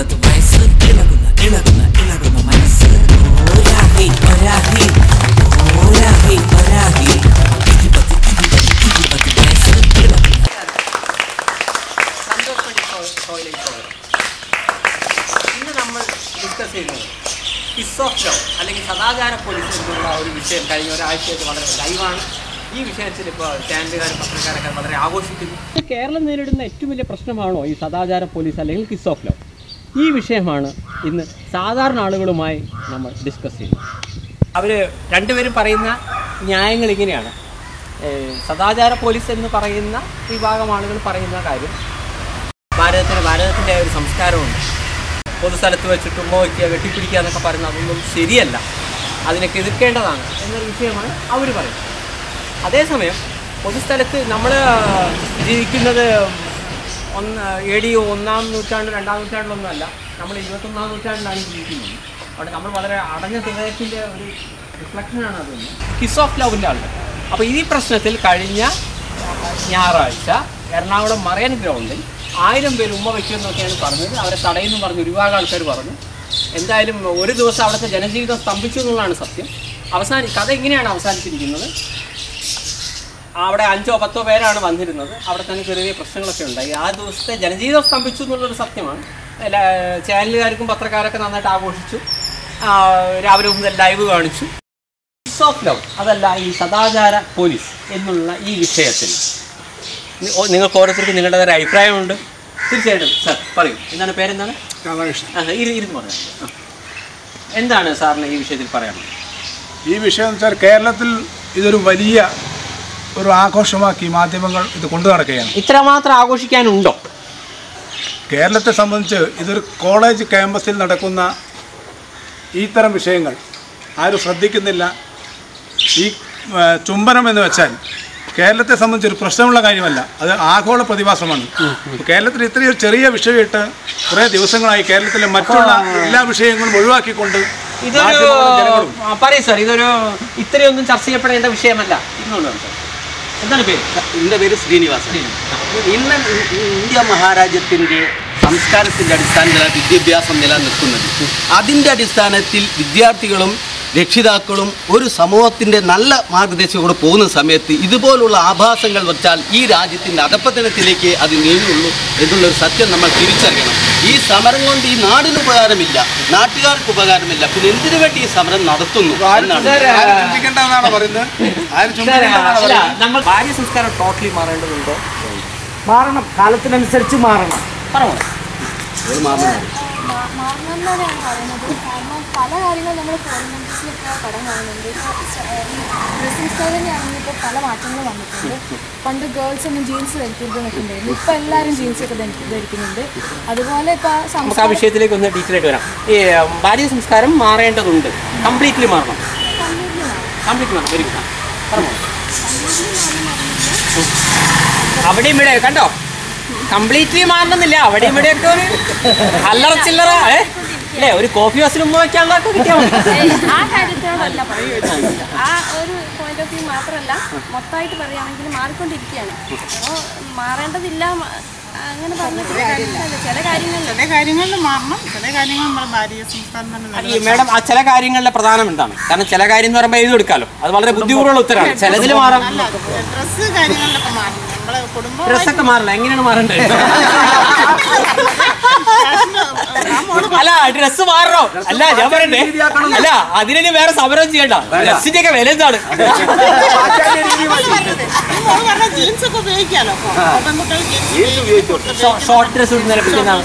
20 വയസ്സ് ഇളകുന്ന ഇളകുന്ന ഇളകുന്ന മനസ്സ് ഓരാഹി ഒരാഹി ഓരാഹി ഒരാഹി 20 വയസ്സ് ഇളകുന്ന ഇന്ന് നമ്മൾ ഡിസ്കസ് ചെയ്യുന്നത് കിസ് ഓഫ് ലവ് അല്ലെങ്കിൽ സദാചാര പോലീസ് എന്നുള്ള ഒരു വിഷയം കഴിഞ്ഞ ഒരാഴ്ചയായിട്ട് വളരെ ലൈവാണ്. ഈ വിഷയത്തിൽ ഇപ്പോൾ ചാനലുകാരും പത്രക്കാരൊക്കെ വളരെ ആഘോഷിക്കുന്നു. കേരളം നേരിടുന്ന ഏറ്റവും വലിയ പ്രശ്നമാണോ ഈ സദാചാര പോലീസ് അല്ലെങ്കിൽ കിസ് ഓഫ് ലവ്? ഈ വിഷയമാണ് ഇന്ന് സാധാരണ ആളുകളുമായി നമ്മൾ ഡിസ്കസ് ചെയ്യുന്നത്. അവർ രണ്ടുപേരും പറയുന്ന ന്യായങ്ങൾ ഇങ്ങനെയാണ്. സദാചാര പോലീസ് എന്ന് പറയുന്ന വിഭാഗം ആളുകൾ പറയുന്ന കാര്യം, ഭാരതത്തിൻ്റെ ഒരു സംസ്കാരമുണ്ട്. പൊതുസ്ഥലത്ത് വെച്ചിട്ട് ഉമ്മ വയ്ക്കുക, വെട്ടിപ്പിടിക്കുക എന്നൊക്കെ പറയുന്നത് അതൊന്നും ശരിയല്ല, അതിനൊക്കെ എതിർക്കേണ്ടതാണ് എന്നൊരു വിഷയമാണ് അവർ പറയുന്നത്. അതേസമയം പൊതുസ്ഥലത്ത് നമ്മൾ ജീവിക്കുന്നത് AD 1-ാം നൂറ്റാണ്ട് 2-ാം നൂറ്റാണ്ടിലൊന്നുമല്ല, നമ്മൾ 21-ാം നൂറ്റാണ്ടിലാണ് ജീവിക്കുന്നത്. അവിടെ നമ്മൾ വളരെ അടഞ്ഞ ഹൃദയത്തിൻ്റെ ഒരു റിഫ്ലക്ഷനാണ് അതൊന്ന് കിസ് ഓഫ് ലവിൻ്റെ ആളുകൾ. അപ്പോൾ ഈ പ്രശ്നത്തിൽ കഴിഞ്ഞ ഞായറാഴ്ച എറണാകുളം മറൈൻ ഗ്രൗണ്ടിൽ 1000 പേര് ഉമ്മ വയ്ക്കുമെന്നൊക്കെയാണ് പറഞ്ഞത്. അവരെ തടയുന്നു പറഞ്ഞു ഒരുപാട് ആൾക്കാർ പറഞ്ഞു. എന്തായാലും ഒരു ദിവസം അവിടുത്തെ ജനജീവിതം സ്തംഭിച്ചു എന്നുള്ളതാണ് സത്യം. കഥ ഇങ്ങനെയാണ് അവസാനിച്ചിരിക്കുന്നത്. അവിടെ 5 or 10 പേരാണ് വന്നിരുന്നത്. അവിടെ തന്നെ ചെറിയ പ്രശ്നങ്ങളൊക്കെ ഉണ്ടായി. ആ ദിവസത്തെ ജനജീവിതം സ്തംഭിച്ചു എന്നുള്ളൊരു സത്യമാണ്. ചാനലുകാർക്കും പത്രക്കാരൊക്കെ നന്നായിട്ട് ആഘോഷിച്ചു. രാവിലെ മുതൽ ലൈവ് കാണിച്ചു. കിസ് ഓഫ് ലവ് അതല്ല ഈ സദാചാര പോലീസ് എന്നുള്ള ഈ വിഷയത്തിൽ നിങ്ങൾക്ക് ഓരോരുത്തർക്കും നിങ്ങളുടേതായ അഭിപ്രായമുണ്ട്. തീർച്ചയായിട്ടും സാർ പറയൂ. എന്താണ് പേരെന്താണ്? ഇരുന്ന് പറയാം. എന്താണ് സാറിന് ഈ വിഷയത്തിൽ പറയാനുള്ളത്? ഈ വിഷയം സാർ, കേരളത്തിൽ ഇതൊരു വലിയ ഒരു ആഘോഷമാക്കി മാധ്യമങ്ങൾ ഇത് കൊണ്ടു നടക്കുകയാണ്. ഇത്രമാത്രം ആഘോഷിക്കാനുണ്ടോ? കേരളത്തെ സംബന്ധിച്ച് ഇതൊരു കോളേജ് ക്യാമ്പസിൽ നടക്കുന്ന ഇത്തരം വിഷയങ്ങൾ ആരും ശ്രദ്ധിക്കുന്നില്ല. ഈ ചുംബനം എന്ന് വെച്ചാൽ കേരളത്തെ സംബന്ധിച്ചൊരു പ്രശ്നമുള്ള കാര്യമല്ല, അത് ആഗോള പ്രതിഭാസമാണ്. കേരളത്തിൽ ഇത്രയും ചെറിയ വിഷയമിട്ട് കുറേ ദിവസങ്ങളായി കേരളത്തിലെ മറ്റുള്ള എല്ലാ വിഷയങ്ങളും ഒഴിവാക്കിക്കൊണ്ട് പറയും സാർ, ഇതൊരു ഇത്രയൊന്നും ചർച്ച ചെയ്യപ്പെടേണ്ട വിഷയമല്ല. എന്താണ് പേര്? എൻ്റെ പേര് ശ്രീനിവാസൻ. ഇന്ന് ഇന്ത്യ മഹാരാജ്യത്തിൻ്റെ സംസ്കാരത്തിൻ്റെ അടിസ്ഥാനത്തിലാണ് വിദ്യാഭ്യാസം നിലനിൽക്കുന്നത്. അതിൻ്റെ അടിസ്ഥാനത്തിൽ വിദ്യാർത്ഥികളും രക്ഷിതാക്കളും ഒരു സമൂഹത്തിൻ്റെ നല്ല മാർഗദർശനത്തോടെ പോകുന്ന സമയത്ത് ഇതുപോലുള്ള ആഭാസങ്ങൾ വെച്ചാൽ ഈ രാജ്യത്തിൻ്റെ അധപ്പതനത്തിലേക്ക് അത് നീങ്ങുള്ളൂ എന്നുള്ളൊരു സത്യം നമ്മൾ തിരിച്ചറിയണം. ഈ സമരം കൊണ്ട് ഈ നാടിന് ഉപകാരമില്ല, നാട്ടുകാർക്ക് ഉപകാരമില്ല, പിന്നെ എന്തിനു വേണ്ടി ഈ സമരം നടത്തുന്നു നമ്മൾ ഭാര്യ സംസ്കാരം ടോട്ടലി മാറേണ്ടതുണ്ടോ? മാറണം, കാലത്തിനനുസരിച്ച് മാറണം. മാറണമെന്നാണ് ഞാൻ പറയുന്നത്. കാരണം പല കാര്യങ്ങളും നമ്മൾ ഫോറിൻ കൺട്രീസിലൊക്കെ കടം കാണുന്നുണ്ട്. ഡ്രസ്സിംഗ് സ്റ്റൈൽ തന്നെയാണെങ്കിൽ ഇപ്പോൾ പല മാറ്റങ്ങളും വന്നിട്ടുണ്ട്. പണ്ട് ഗേൾസ് ഒന്നും ജീൻസ് ധരിക്കരുതെന്നൊക്കെ ഉണ്ടായിരുന്നു. ഇപ്പോൾ എല്ലാവരും ജീൻസൊക്കെ ധരിക്കുന്നുണ്ട്. അതുപോലെ ഇപ്പോൾ നമുക്ക് ആ വിഷയത്തിലേക്ക് ഒന്ന് ഡീറ്റെയിൽ ആയിട്ട് വരാം. ഈ ഭാര്യ സംസ്കാരം മാറേണ്ടതുണ്ട്, കംപ്ലീറ്റ്ലി മാറണം. Very good. പറഞ്ഞോ. അവിടെയും ഇവിടെ കണ്ടോ, കംപ്ലീറ്റ്ലി മാറണമെന്നില്ല, അവിടെയും ഇവിടെയൊക്കെ ഒരു അല്ലറ ചില്ലറ അല്ലേ, ഒരു കോഫി ഹൗസിൽ ഉമ്മ വയ്ക്കാനുള്ളതൊക്കെ കിട്ടിയാൽ ആ കാര്യത്തോടല്ല പറയുന്നത്. ആ ഒരു പോയിന്റ് ഓഫ് വ്യൂ മാത്രമല്ല, മൊത്തമായിട്ട് പറയുകയാണെങ്കിൽ മാറിക്കൊണ്ടിരിക്കുകയാണ്. അപ്പോൾ മാറേണ്ടതില്ല അങ്ങനെ പറഞ്ഞിട്ട് ചില കാര്യങ്ങളിൽ മാറണം, ചില കാര്യങ്ങൾ നമ്മുടെ ഭാര്യ സംസ്കാരം തന്നെ. മേഡം, ആ ചില കാര്യങ്ങളിലെ പ്രധാനം എന്താണ്? കാരണം ചില കാര്യം എന്ന് പറയുമ്പോൾ എഴുതി കൊടുക്കാമല്ലോ, അത് വളരെ ബുദ്ധിമുട്ടുള്ള ഉത്തരമാണ്. ചിലതിൽ മാറാം. ഡ്രസ്സ് കാര്യങ്ങളിലൊക്കെ മാറണം. ഡ്രസ്സൊക്കെ മാറില്ല, എങ്ങനെയാണ് മാറേണ്ടത്? അല്ല, ഡ്രസ്സ് മാറണോ? അല്ല, ഞാൻ പറയണ്ടേ, അല്ല അതിന് വേറെ സമരം ചെയ്യണ്ട. ഡ്രസ്സിന്റെ ഒക്കെ വില എന്താണ്? ഷോർട്ട് ഡ്രസ് ഇടുന്നതിനെ പറ്റി എന്താണ്?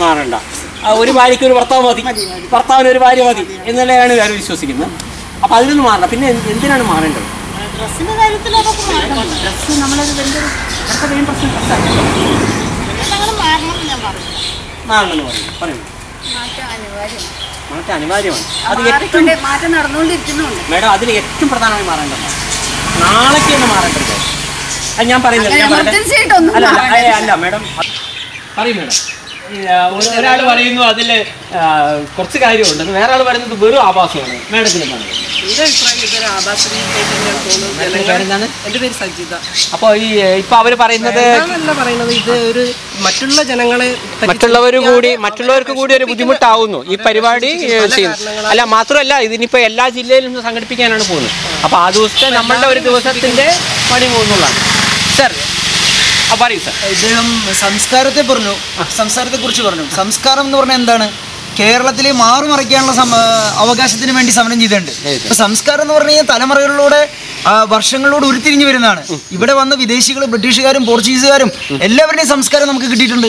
മാറണ്ട. ഒരു ഭാര്യയ്ക്ക് ഒരു ഭർത്താവ് മതി, ഭർത്താവിന് ഒരു ഭാര്യ മതി എന്നുള്ളതാണ് ഞാൻ വിശ്വസിക്കുന്നത്. അപ്പൊ അതിനൊന്നും മാറണം. പിന്നെ എന്തിനാണ് മാറേണ്ടത്? ഡ്രസ്സിന്റെ കാര്യത്തിൽ ഡ്രസ്സ് നമ്മളൊരു വലിയൊരു പ്രശ്നം. മാറണമെന്ന് പറയും. മാറ്റം അനിവാര്യമാണ്. അത് മാറ്റം നടന്നുകൊണ്ടിരിക്കുന്നുണ്ട് മേഡം. അതിൽ ഏറ്റവും പ്രധാനമായി മാറേണ്ടത് നാളേക്ക് തന്നെ മാറേണ്ടത്. അത് ഞാൻ പറയുന്നില്ല. അല്ല മേഡം, പറയും മേഡം. ഒരാൾ പറയുന്നു അതിൽ കുറച്ച് കാര്യമുണ്ട്, വേറെ ആൾ പറയുന്നത് വെറും ആഭാസമാണ്. മേഡത്തിന് എന്താണ്? എൻ്റെ അഭിപ്രായം ഇതൊരു ആഭാസ രീതിയായിട്ട് തന്നെയാണ് തോന്നുന്നത്. പേരെന്താണ്? എൻ്റെ പേര് സജിത. അപ്പോൾ ഇപ്പൊ അവർ പറയുന്നത് എന്താണെന്നല്ല പറയുന്നത്, ഇത് ഒരു മറ്റുള്ള ജനങ്ങളെ മറ്റുള്ളവർക്ക് കൂടി ഒരു ബുദ്ധിമുട്ടാവുന്നു ഈ പരിപാടി ചെയ്യുന്നു. അല്ല മാത്രമല്ല, ഇതിനിപ്പോൾ എല്ലാ ജില്ലയിലും സംഘടിപ്പിക്കാനാണ് പോകുന്നത്. അപ്പോൾ ആ ദിവസത്തെ നമ്മളുടെ ഒരു ദിവസത്തിന്റെ പണി പോകുന്നുള്ളതാണ്. സർ പറയൂ സർ. ഇദ്ദേഹം സംസ്കാരത്തെക്കുറിച്ച് പറഞ്ഞു. സംസ്കാരം എന്ന് പറഞ്ഞാൽ എന്താണ്? കേരളത്തിലെ മാറുമറിക്കാനുള്ള അവകാശത്തിന് വേണ്ടി സമരം ചെയ്തിട്ടുണ്ട്. ഇപ്പൊ സംസ്കാരം എന്ന് പറഞ്ഞു കഴിഞ്ഞാൽ തലമുറകളിലൂടെ വർഷങ്ങളിലൂടെ ഉരുത്തിരിഞ്ഞു വരുന്നതാണ്. ഇവിടെ വന്ന വിദേശികൾ, ബ്രിട്ടീഷുകാരും പോർച്ചുഗീസുകാരും എല്ലാവരുടെയും സംസ്കാരം നമുക്ക് കിട്ടിയിട്ടുണ്ട്.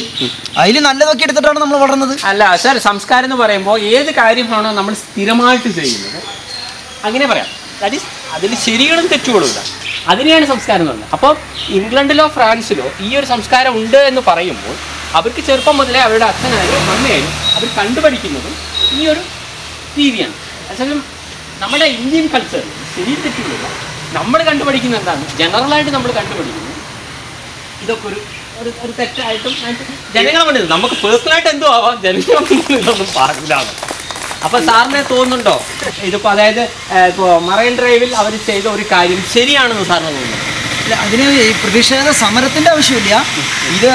അതിൽ നല്ലതൊക്കെ എടുത്തിട്ടാണ് നമ്മൾ വളർന്നത്. അല്ല സർ, സംസ്കാരം എന്ന് പറയുമ്പോൾ ഏത് കാര്യമാണോ നമ്മൾ സ്ഥിരമായിട്ട് ചെയ്യുന്നത് അങ്ങനെ പറയാം. ദാറ്റ് ഈസ് അതിൽ ശരികളും തെറ്റുകളും ഇല്ല, അതിനെയാണ് സംസ്കാരം എന്ന് പറയുന്നത്. അപ്പോൾ ഇംഗ്ലണ്ടിലോ ഫ്രാൻസിലോ ഈ ഒരു സംസ്കാരം ഉണ്ട് എന്ന് പറയുമ്പോൾ അവർക്ക് ചെറുപ്പം മുതലേ അവരുടെ അച്ഛനായാലും അമ്മയായാലും അവർ കണ്ടുപഠിക്കുന്നതും ഈ ഒരു രീതിയാണ്. അച്ഛനും നമ്മുടെ ഇന്ത്യൻ കൾച്ചർ ശരി തെറ്റില്ല, നമ്മൾ കണ്ടുപഠിക്കുന്നത് എന്താണ്? ജനറലായിട്ട് നമ്മൾ കണ്ടുപഠിക്കുന്നത് ഇതൊക്കെ ഒരു തെറ്റായിട്ടും ജനങ്ങളെ വേണ്ടത്. നമുക്ക് പേഴ്സണലായിട്ട് എന്തോ ആവാം, ജനങ്ങളെ ഇതൊന്നും പാടില്ല. അപ്പോൾ സാറിനെ തോന്നുന്നുണ്ടോ ഇതിപ്പോൾ അതായത് ഇപ്പോൾ മറൈൻ ഡ്രൈവിൽ അവർ ചെയ്ത ഒരു കാര്യം ശരിയാണെന്ന് സാറിന് തോന്നുന്നു? അല്ല, അതിന് ഈ പ്രതിഷേധ സമരത്തിന്റെ ആവശ്യമില്ല. ഇത്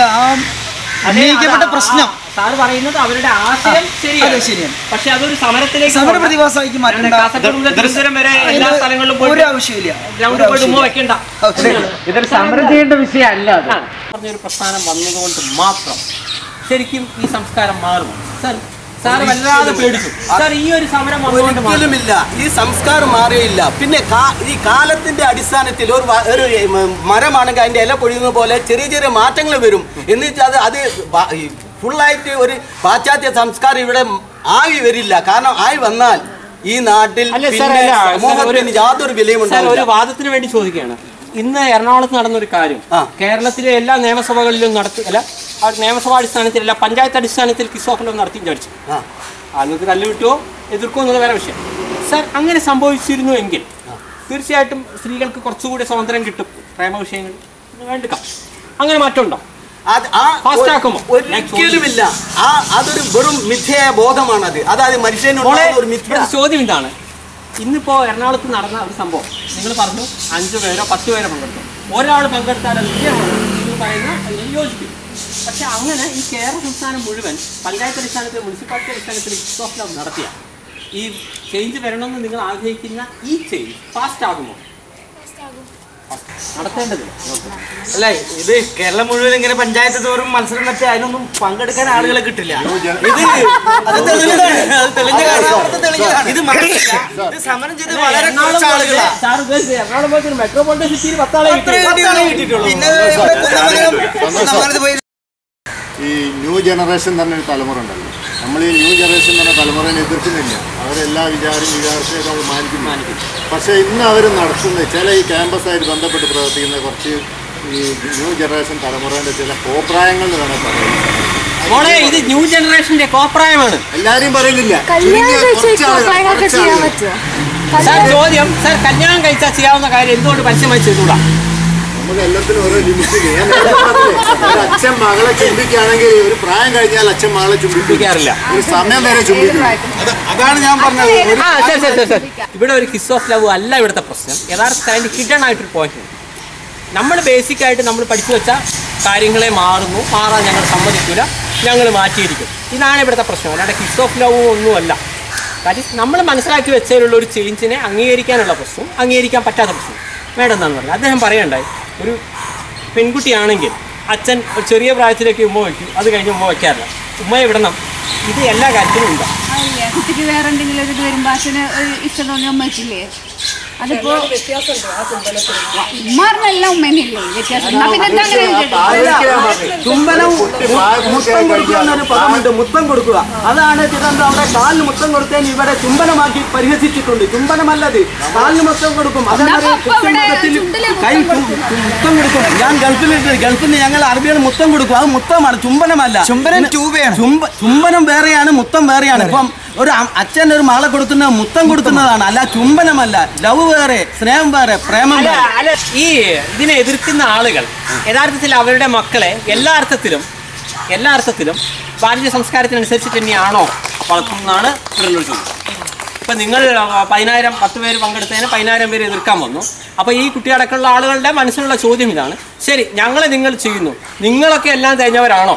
ഉന്നയിക്കപ്പെട്ട പ്രശ്നം സാർ പറയുന്നത് അവരുടെ ആശയം ശരിയാണ്, പക്ഷെ അതൊരു സമര പ്രതിഭാസമാക്കി മാറ്റേണ്ട എല്ലാ സ്ഥലങ്ങളിലും ഒരു ആവശ്യമില്ല. വെക്കേണ്ട, ഇതൊരു സമരം ചെയ്യേണ്ട വിഷയമല്ല. പറഞ്ഞൊരു പ്രസ്ഥാനം വന്നതുകൊണ്ട് മാത്രം ശരിക്കും ഈ സംസ്കാരം മാറും. സാർ വല്ലാതെ പേടിച്ചു. സാർ ഈ ഒരു സമരം ഒരിക്കലുമില്ല, ഈ സംസ്കാരം മാറിയില്ല. പിന്നെ ഈ കാലത്തിന്റെ അടിസ്ഥാനത്തിൽ ഒരു മരമാണെങ്കിൽ അതിന്റെ ഇല പൊഴിയുന്ന പോലെ ചെറിയ ചെറിയ മാറ്റങ്ങൾ വരും. എന്നുവെച്ചാൽ അത് ഫുള്ളായിട്ട് ഒരു പാശ്ചാത്യ സംസ്കാരം ഇവിടെ ആയി വരില്ല. കാരണം ആയി വന്നാൽ ഈ നാട്ടിൽ സമൂഹത്തിന് യാതൊരു വിലയും ഉണ്ടാവില്ല. ഒരു വാദത്തിന് വേണ്ടി ചോദിക്കുകയാണ്. ഇന്ന് എറണാകുളത്ത് നടന്നൊരു കാര്യം കേരളത്തിലെ എല്ലാ നിയമസഭകളിലും അല്ല നിയമസഭാ അടിസ്ഥാനത്തിൽ അല്ല പഞ്ചായത്ത് അടിസ്ഥാനത്തിൽ കിസ് ഓഫ് ലോ നടത്തി വിചാരിച്ചു. അന്നത്തെ കല്ല് കിട്ടുമോ എതിർക്കുമോ എന്നത് വേറെ വിഷയം. സാർ അങ്ങനെ സംഭവിച്ചിരുന്നു എങ്കിൽ തീർച്ചയായിട്ടും സ്ത്രീകൾക്ക് കുറച്ചുകൂടി സ്വാതന്ത്ര്യം കിട്ടും. പ്രേമ വിഷയങ്ങൾ വേണ്ടിക്കാം. അങ്ങനെ മാറ്റമുണ്ടോ? ഒരിക്കലുമില്ല. അതൊരു വെറും മിഥ്യയായ ബോധമാണത്. അതായത് മനുഷ്യനുള്ള ഒരു മിഥ്യ. ചോദ്യം ഇതാണ്, ഇന്നിപ്പോൾ എറണാകുളത്ത് നടന്ന ഒരു സംഭവം നിങ്ങൾ പറഞ്ഞു 5 പേരോ 10 പേരോ പങ്കെടുത്തു. ഒരാൾ പങ്കെടുത്താൽ അത് വിജയമാണ് നിങ്ങൾ പറയുന്ന യോജിക്കും. പക്ഷെ അങ്ങനെ ഈ കേരള സംസ്ഥാനം മുഴുവൻ പഞ്ചായത്ത് അടിസ്ഥാനത്തിൽ മുനിസിപ്പാലിറ്റി അടിസ്ഥാനത്തിൽ കിസ് ഓഫ് ലോ നടത്തിയ ഈ ചേഞ്ച് വരണമെന്ന് നിങ്ങൾ ആഗ്രഹിക്കുന്ന ഈ ചേഞ്ച് ഫാസ്റ്റ് ആകുമോ? നടത്തേണ്ടതില്ല. അല്ല, ഇത് കേരളം മുഴുവൻ ഇങ്ങനെ പഞ്ചായത്ത് തോറും മത്സരം നടത്തി അതിനൊന്നും പങ്കെടുക്കാൻ ആളുകളെ കിട്ടില്ല. ഇത് സമരം ചെയ്ത് വളരെ കുറച്ച് ആളുകളാണ്. മെട്രോപൊളിറ്റൻ സിറ്റിയിൽ 10 ആളെ കിട്ടിയിട്ടുള്ളൂ. ഈ ന്യൂ ജനറേഷൻ എന്ന് പറഞ്ഞൊരു തലമുറ ഉണ്ടല്ലോ, നമ്മൾ ഈ ന്യൂ ജനറേഷൻ എന്ന് പറഞ്ഞ തലമുറയെ എതിർക്കുന്നില്ല. അവരെല്ലാ വിചാരത്തെയൊക്കെ അവർ മാനിക്കുന്നു. പക്ഷേ ഇന്ന് അവർ നടത്തുന്ന ചില ഈ ക്യാമ്പസായിട്ട് ബന്ധപ്പെട്ട് പ്രവർത്തിക്കുന്ന കുറച്ച് ഈ ന്യൂ ജനറേഷൻ തലമുറേൻ്റെ ചില കോപ്രായങ്ങൾ എന്ന് വേണമെങ്കിൽ പറയാം. ഇത് ന്യൂ ജനറേഷന്റെ കോപ്രായമാണ്. എല്ലാവരും പറയുന്നില്ല. ചോദ്യം സാർ, കല്യാണം കഴിച്ചാൽ ചെയ്യാവുന്ന കാര്യം എന്തുകൊണ്ട് പരസ്യമായി ചെയ്തുകൂടാ? നമ്മൾ എല്ലാത്തിനും ഓരോ ലിമിറ്റ് ചെയ്യാൻ. അച്ഛൻ മകളെ ചുംബിക്കുകയാണെങ്കിൽ ഒരു പ്രായം കഴിഞ്ഞാൽ അച്ഛൻ മകളെ ചുംബിക്കാറില്ല, ഒരു സമയം വരെ ചുംബിക്കും. അതാണ് ഞാൻ പറഞ്ഞത്. ഇവിടെ ഒരു കിസ് ഓഫ് ലവ് അല്ല ഇവിടുത്തെ പ്രശ്നം. യഥാർത്ഥത്തിൽ അതിൻ്റെ ഹിഡൻ ആയിട്ടൊരു പോയിന്റ്. നമ്മൾ ബേസിക്കായിട്ട് നമ്മൾ പഠിച്ചു വെച്ച കാര്യങ്ങളെ മാറാൻ ഞങ്ങൾ സമ്മതിക്കില്ല, ഞങ്ങൾ മാറ്റിയിരിക്കും. ഇതാണ് ഇവിടുത്തെ പ്രശ്നം. അല്ലാതെ കിസ് ഓഫ് ലവ് ഒന്നുമല്ല. കാര്യം നമ്മൾ മനസ്സിലാക്കി വെച്ചതിലുള്ള ഒരു ചേഞ്ചിനെ അംഗീകരിക്കാനുള്ള പ്രശ്നം, അംഗീകരിക്കാൻ പറ്റാത്ത പ്രശ്നം. മേഡം എന്താണെന്ന് പറഞ്ഞാൽ അദ്ദേഹം പറയണ്ടായി, ഒരു പെൺകുട്ടിയാണെങ്കിൽ അച്ഛൻ ചെറിയ പ്രായത്തിലേക്ക് ഉമ്മ വയ്ക്കും, അത് കഴിഞ്ഞ് ഉമ്മ വയ്ക്കാറില്ല, ഉമ്മയെ വിടണം. ഇത് എല്ലാ കാര്യത്തിലും ഉണ്ട്. കുട്ടിക്ക് വേറെ എന്തെങ്കിലും ഒരു ഇത് വരുമ്പോൾ അച്ഛന് ഒരു ഇഷ്ടം തോന്നി ഉമ്മ വെച്ചില്ലേ? അതിപ്പോ ഉമ്മാറിനെല്ലാം ഉമ്മേനല്ലേ വ്യത്യാസം? മുത്തം കൊടുക്കുക. അതാണ് അവിടെ കാലിന് മുത്തം കൊടുത്തതിന് ഇവിടെ ചുംബനമാക്കി പരിഹസിച്ചിട്ടുണ്ട്. ചുംബനമല്ലത്, കാലിന് മുത്തം കൊടുക്കും. കൈ മുത്തം കൊടുക്കും. ഞാൻ ഗൾഫിൽ ഞങ്ങൾ അറബികൾ മുത്തം കൊടുക്കും. അത് മുത്തമാണ്, ചുംബനമല്ല. ചുംബനം വേറെയാണ്, മുത്തം വേറെയാണ്. ഇപ്പം ഒരു അച്ഛൻ ഒരു മകളെ കൊടുക്കുന്ന മുത്തം കൊടുക്കുന്നതാണ്, അല്ല ചുംബനമല്ല. ലവ് വേറെ, സ്നേഹം വേറെ, പ്രേമം വേറെ. ഈ ഇതിനെ എതിർക്കുന്ന ആളുകൾ യഥാർത്ഥത്തിൽ അവരുടെ മക്കളെ എല്ലാ അർത്ഥത്തിലും എല്ലാ അർത്ഥത്തിലും ഭാരതീയ സംസ്കാരത്തിനനുസരിച്ചിട്ട് തന്നെയാണോ വളർത്തുന്നതാണ് ഇവരുള്ളൊരു ചോദ്യം. ഇപ്പം നിങ്ങൾ 10 പേര് പങ്കെടുത്തതിന് 10,000 പേര് എതിർക്കാൻ വന്നു. അപ്പോൾ ഈ കുട്ടിയടക്കമുള്ള ആളുകളുടെ മനസ്സിലുള്ള ചോദ്യം ഇതാണ്, ശരി നിങ്ങൾ ചെയ്യുന്നു, നിങ്ങളൊക്കെ എല്ലാം തികഞ്ഞവരാണോ?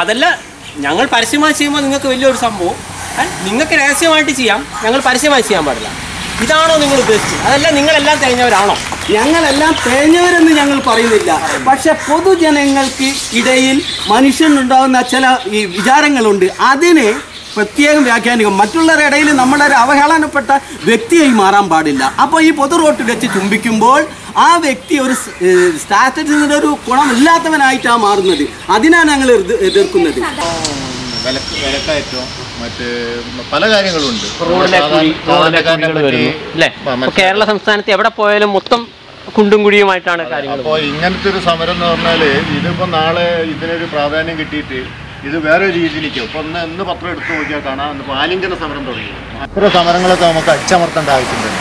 അതല്ല, ഞങ്ങൾ പരസ്യമായി ചെയ്യുമ്പോൾ നിങ്ങൾക്ക് വലിയൊരു സംഭവം, നിങ്ങൾക്ക് രഹസ്യമായിട്ട് ചെയ്യാം, ഞങ്ങൾ പരസ്യമായി ചെയ്യാൻ പാടില്ല, ഇതാണോ നിങ്ങൾ ഉദ്ദേശിച്ചത്? അതല്ല, നിങ്ങളെല്ലാം തികഞ്ഞവരാണോ? ഞങ്ങളെല്ലാം തേഞ്ഞവരെന്ന് ഞങ്ങൾ പറയുന്നില്ല. പക്ഷെ പൊതുജനങ്ങൾക്ക് ഇടയിൽ മനുഷ്യനുണ്ടാകുന്ന ചില ഈ വിചാരങ്ങളുണ്ട്, അതിനെ പ്രത്യേകം വ്യാഖ്യാനിക്കും. മറ്റുള്ളവരുടെ ഇടയിൽ നമ്മളൊരു അവഹേളനപ്പെട്ട വ്യക്തിയായി മാറാൻ പാടില്ല. അപ്പോൾ ഈ പൊതു റോട്ടിൽ വെച്ച് ചുംബിക്കുമ്പോൾ ആ വ്യക്തി ഒരു സ്റ്റാറ്റസിൻ്റെ ഒരു ഗുണമില്ലാത്തവനായിട്ടാണ് മാറുന്നത്. അതിനാണ് ഞങ്ങൾ എതിർക്കുന്നത്. വിലക്കയറ്റവും മറ്റ് പല കാര്യങ്ങളുണ്ട്. കേരള സംസ്ഥാനത്ത് എവിടെ പോയാലും മൊത്തം കുണ്ടും കുഴിയുമായിട്ടാണ് കാര്യങ്ങൾ. അപ്പോൾ ഇങ്ങനത്തെ ഒരു സമരം എന്ന് പറഞ്ഞാൽ ഇതിപ്പോൾ നാളെ ഇതിനൊരു പ്രാധാന്യം കിട്ടിയിട്ട് ഇത് വേറെ രീതിയിലേക്കും. ഇപ്പോൾ ഇന്ന് പത്രം എടുത്ത് നോക്കിയാൽ കാണാം, ഇപ്പോൾ ആലിംഗന സമരം തുടങ്ങി. അത്ര സമരങ്ങളൊക്കെ നമുക്ക് അടിച്ചമർത്തേണ്ട ആവശ്യമില്ല.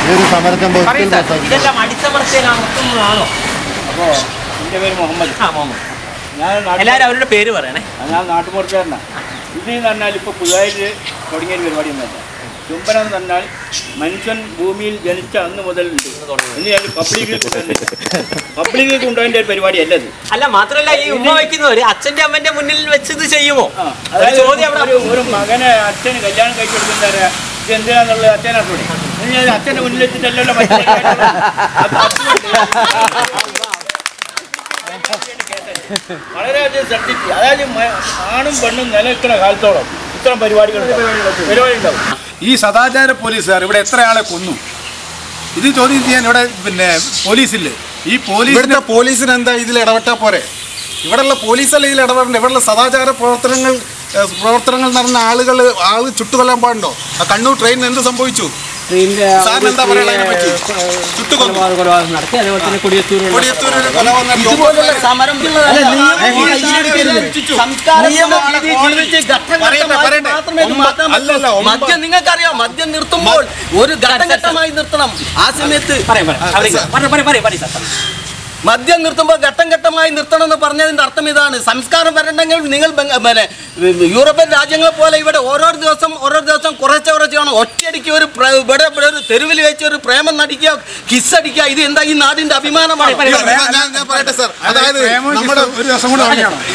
ഈ ഒരു സമരത്തെ ഇതെല്ലാം അടിച്ചമർത്തലാണോ? അപ്പോൾ എൻ്റെ പേര് മുഹമ്മദ്. എല്ലാവരും അവരുടെ പേര് പറയണേ. ഞാൻ നാട്ടുപുറത്തുകാരനാണ്. ഇത് എന്ന് പറഞ്ഞാൽ ഇപ്പോൾ പുതുതായിട്ട് തുടങ്ങിയൊരു പരിപാടി ഒന്നുമല്ല. ചുംബനം എന്ന് പറഞ്ഞാൽ മനുഷ്യൻ ഭൂമിയിൽ ജനിച്ച അന്ന് മുതലുണ്ട്. ഇനി ഞാൻ പബ്ലിക്കിൽ കൊണ്ടുപോയതിൻ്റെ ഒരു പരിപാടി അല്ലത്. അല്ല, മാത്രമല്ല ഈ ഉമ്മ വയ്ക്കുന്നവര് അച്ഛൻ്റെ അമ്മൻ്റെ മുന്നിൽ വെച്ച് ഇത് ചെയ്യുമോ? അതായത് ഒരു മകനെ അച്ഛന് കല്യാണം കഴിച്ചു കൊടുക്കുന്ന ഇത് എന്തിനാന്നുള്ളത് അച്ഛനോട് ഞാൻ അച്ഛൻ്റെ മുന്നിൽ വെച്ചിട്ടല്ലോ വളരെയധികം ശ്രദ്ധിക്കുക. അതായത് ആണും പെണ്ണും നിലനിൽക്കുന്ന കാലത്തോളം ഇത്തരം പരിപാടി ഉണ്ടാവും. ഈ സദാചാര പോലീസുകാർ ഇവിടെ എത്ര ആളെ കൊന്നു? ഇത് ചോദ്യം ചെയ്യാൻ ഇവിടെ പോലീസില്ലേ? ഈ പോലീസിന് എന്താ ഇതിൽ ഇടപെട്ടാൽ പോരെ? ഇവിടെയുള്ള പോലീസല്ല ഇതിൽ ഇടപെടേണ്ട. ഇവിടെയുള്ള സദാചാര പ്രവർത്തനങ്ങൾ നടന്ന ആൾ ചുട്ടുകൊല്ലാൻ പാടുണ്ടോ? ആ കണ്ണൂർ ട്രെയിനിന് എന്ത് സംഭവിച്ചു? എന്താ പറയുക? മദ്യം നിങ്ങൾക്കറിയാം, മദ്യം നിർത്തുമ്പോൾ ഒരു ഘട്ടഘട്ടമായി നിർത്തണം. ആ സമയത്ത് മദ്യം നിർത്തുമ്പോൾ ഘട്ടം ഘട്ടമായി നിർത്തണം എന്ന് പറഞ്ഞതിൻ്റെ അർത്ഥം ഇതാണ്. സംസ്കാരം വരണമെങ്കിൽ നിങ്ങൾ യൂറോപ്യൻ രാജ്യങ്ങളെ പോലെ ഇവിടെ ഓരോ ദിവസം കുറച്ചാണ് ഒറ്റയടിക്ക് ഒരു തെരുവിൽ വെച്ച് ഒരു പ്രേമം നടിക്കുക, കിസ് അടിക്കുക. ഇത് എന്താ ഈ നാടിന്റെ അഭിമാനമാണ്. ഞാൻ പറയട്ടെ സാർ, അതായത് നമ്മുടെ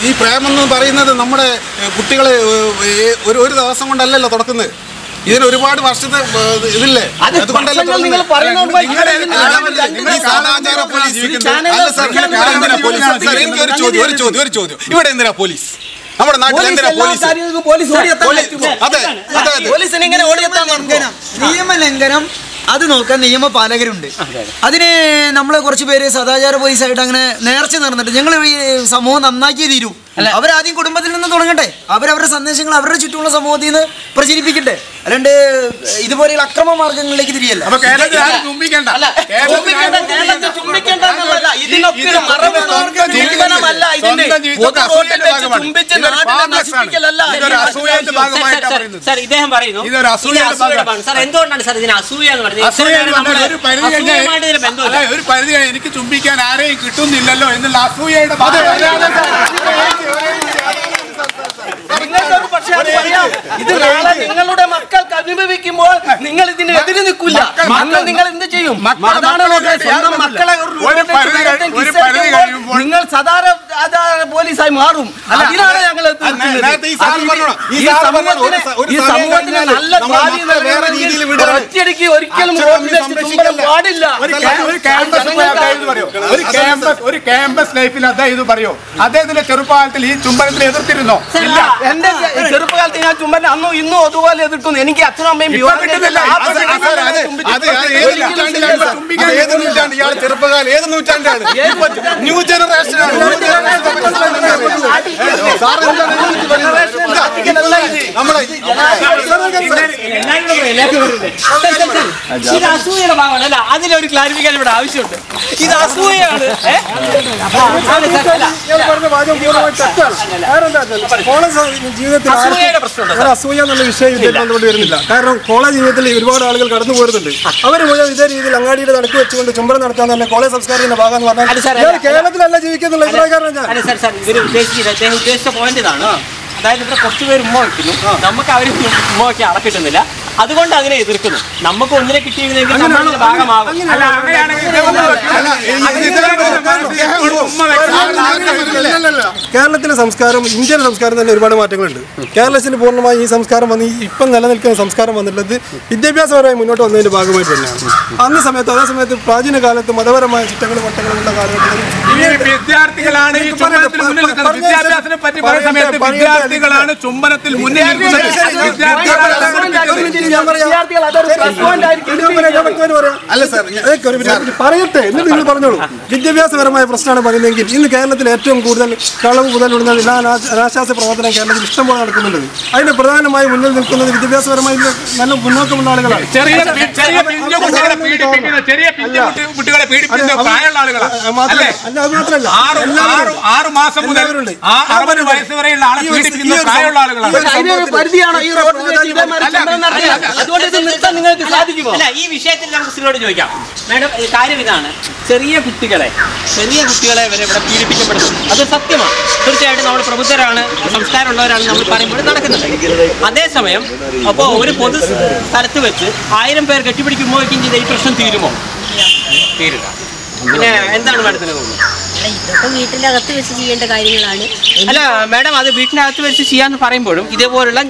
ഈ പ്രേമം എന്ന് പറയുന്നത് നമ്മുടെ കുട്ടികളെ ഒരു ദിവസം കൊണ്ടല്ലല്ലോ തുടക്കുന്നത്. ഇതിന് ഒരുപാട് വർഷത്തെ ഇതില്ലേ? ഇവിടെ എന്തിനാ പോലീസ്? നമ്മുടെ നാട്ടിൽ എന്തിനാ പോലീസ്? നിയമലംഘനം അത് നോക്കാൻ നിയമപാലകരുണ്ട്. അതിന് നമ്മൾ കുറച്ച് പേര് സദാചാര പോലീസായിട്ട് അങ്ങനെ നേർച്ച നടന്നിട്ട് ഞങ്ങൾ ഈ സമൂഹം നന്നാക്കിയേ തീരൂ. അവരാദ്യം കുടുംബത്തിൽ നിന്ന് തുടങ്ങട്ടെ, അവരവരുടെ സന്ദേശങ്ങൾ അവരുടെ ചുറ്റുമുള്ള സമൂഹത്തിൽ നിന്ന് പ്രചരിപ്പിക്കട്ടെ. അല്ലാണ്ട് ഇതുപോലെയുള്ള അക്രമ മാർഗങ്ങളിലേക്ക് തിരിയല്ല. ഇദ്ദേഹം പറയുന്നു എന്തുകൊണ്ടാണ് സാർ ഇതിന് അസൂയ എന്ന് പറയുന്നത്? ഒരു പരിധി എനിക്ക് ചുംബിക്കാൻ ആരെയും കിട്ടുന്നില്ലല്ലോ എന്നുള്ള അസൂയയുടെ ഇത് നാളെ നിങ്ങളുടെ മക്കൾക്ക് അനുഭവിക്കുമ്പോൾ നിങ്ങൾ ഇതിന് എതിര് നിൽക്കില്ല. നിങ്ങൾ എന്ത് ചെയ്യും? നിങ്ങൾ സാധാരണ പോലീസായി മാറും. അതിനാണ് ഞങ്ങൾ ഒറ്റയടിക്ക് ഒരിക്കലും പാടില്ല. ഒരു ക്യാമ്പസ് ലൈഫിൽ അദ്ദേഹം പറയോ? അദ്ദേഹത്തിന്റെ ചെറുപ്പകാലത്തിൽ ഈ ചുംബനത്തിൽ എതിർത്തിരുന്നോ? എന്റെ ചെറുപ്പകാലത്ത് ഞാൻ ചുംബനം അന്നും ഇന്നും അതുപോലെ എതിർക്കുന്നു. എനിക്ക് അച്ഛനും അമ്മയും ചെറുപ്പകാലം ഏത് നൂറ്റാണ്ടാണ്? ന്യൂ ജനറേഷൻ ഇത് അസൂയയുടെ ഭാഗമാണ് അല്ല, അതിലൊരു ക്ലാരിഫിക്കേഷൻ ഇവിടെ ആവശ്യമുണ്ട്. ഇത് അസൂയാണ്. അസൂയ എന്നുള്ള വിഷയം ഇതിൽ ബന്ധപ്പെട്ട് വരുന്നില്ല. കാരണം കോളേജ് ജീവിതത്തിൽ ഒരുപാട് ആളുകൾ കടന്നു പോരുന്നുണ്ട്. അവർ മുഴുവൻ ഇതേ രീതിയിൽ അങ്ങാടിയുടെ നടക്കി വെച്ചുകൊണ്ട് ചുംബനം നടത്താൻ തന്നെ കോളേജ് സംസ്കാരത്തിന്റെ ഭാഗം എന്ന് പറഞ്ഞാൽ കേരളത്തിലല്ല ജീവിക്കുന്നുള്ള അഭിപ്രായക്കാരനാണ് ഞാൻ. ഉദ്ദേശിച്ച പോയിന്റ് ഇതാണ്. അതായത് ഇവിടെ കുറച്ച് പേര് ഉമ്മ വയ്ക്കുന്നു, നമുക്ക് അവർ ഉമ്മ വയ്ക്കാൻ അളക്കിട്ടുന്നില്ല, അതുകൊണ്ട് അതിനെ എതിർക്കുന്നു. നമുക്ക് ഒന്നിനെ കിട്ടിയിരുന്നെങ്കിൽ നമ്മളിന്റെ ഭാഗമാകും. കേരളത്തിലെ സംസ്കാരം ഇന്ത്യൻ സംസ്കാരം തന്നെ ഒരുപാട് മാറ്റങ്ങളുണ്ട്. കേരളത്തിൽ പൂർണ്ണമായി ഈ സംസ്കാരം വന്ന് ഇപ്പം നിലനിൽക്കുന്ന സംസ്കാരം വന്നിട്ടുള്ളത് വിദ്യാഭ്യാസപരമായി മുന്നോട്ട് വന്നതിന്റെ ഭാഗമായിട്ട് തന്നെയാണ്. അതേ സമയത്ത് പ്രാചീന കാലത്ത് മതപരമായ ചിട്ടകളും വട്ടങ്ങളുള്ള കാലഘട്ടത്തിൽ വിദ്യാർത്ഥികളാണ് ഈ ചുംബനത്തിൽ മുന്നിൽ നിൽക്കുന്നത്. വിദ്യാഭ്യാസത്തിനെ പറ്റി പറയുന്ന സമയത്ത് വിദ്യാർത്ഥികളാണ് ചുംബനത്തിൽ മുന്നിൽ നിൽക്കുന്നത്. പറയട്ടെ എന്നിട്ട് നിങ്ങൾ പറഞ്ഞോളൂ. വിദ്യാഭ്യാസപരമായ പ്രശ്നമാണ് പറയുന്നതെങ്കിൽ ഇന്ന് കേരളത്തിൽ ഏറ്റവും കൂടുതൽ കളവ് മുതലുള്ള എല്ലാ അനാശാസ്യ പ്രവർത്തനം കേരളത്തിൽ ഇഷ്ടംപോലെ നടക്കുന്നുണ്ട്. അതിന് പ്രധാനമായി മുന്നിൽ നിൽക്കുന്നത് വിദ്യാഭ്യാസപരമായി നല്ല മുന്നോക്കമുള്ള ആളുകളാണ്. അത് മാത്രമല്ല 6 മാസം മുതൽ 60 വയസ്സ് വരെയുള്ള ആളെ പീഡിപ്പിക്കുന്ന പ്രായമുള്ള ആളുകളാണ്. അല്ല, ഈ വിഷയത്തിൽ നമുക്ക് സ്ത്രീയോട് ചോദിക്കാം. മാഡം, കാര്യം ഇതാണ്, ചെറിയ കുട്ടികളെ വരെ ഇവിടെ പീഡിപ്പിക്കപ്പെടുന്നു. അത് സത്യമാണ്. തീർച്ചയായിട്ടും നമ്മൾ പ്രബുദ്ധരാണ്, സംസ്കാരമുള്ളവരാണ് നമ്മൾ പറയുമ്പോൾ നടക്കുന്നുണ്ട്. അതേസമയം അപ്പോൾ ഒരു പൊതു സ്ഥലത്ത് വെച്ച് 1000 പേർ കെട്ടിപ്പിടിക്കുമ്പോൾ ചെയ്ത ഈ പ്രശ്നം തീരുമോ? തീരില്ല. പിന്നെ എന്താണ് മാഡത്തിന് തോന്നുന്നത്? ഇതൊക്കെ വീട്ടിനകത്ത് വെച്ച് ചെയ്യേണ്ട കാര്യങ്ങളാണ്. അല്ല മാഡം, അത് വീട്ടിനകത്ത് വെച്ച് ചെയ്യാന്ന് പറയുമ്പോഴും ഇതേപോലുള്ള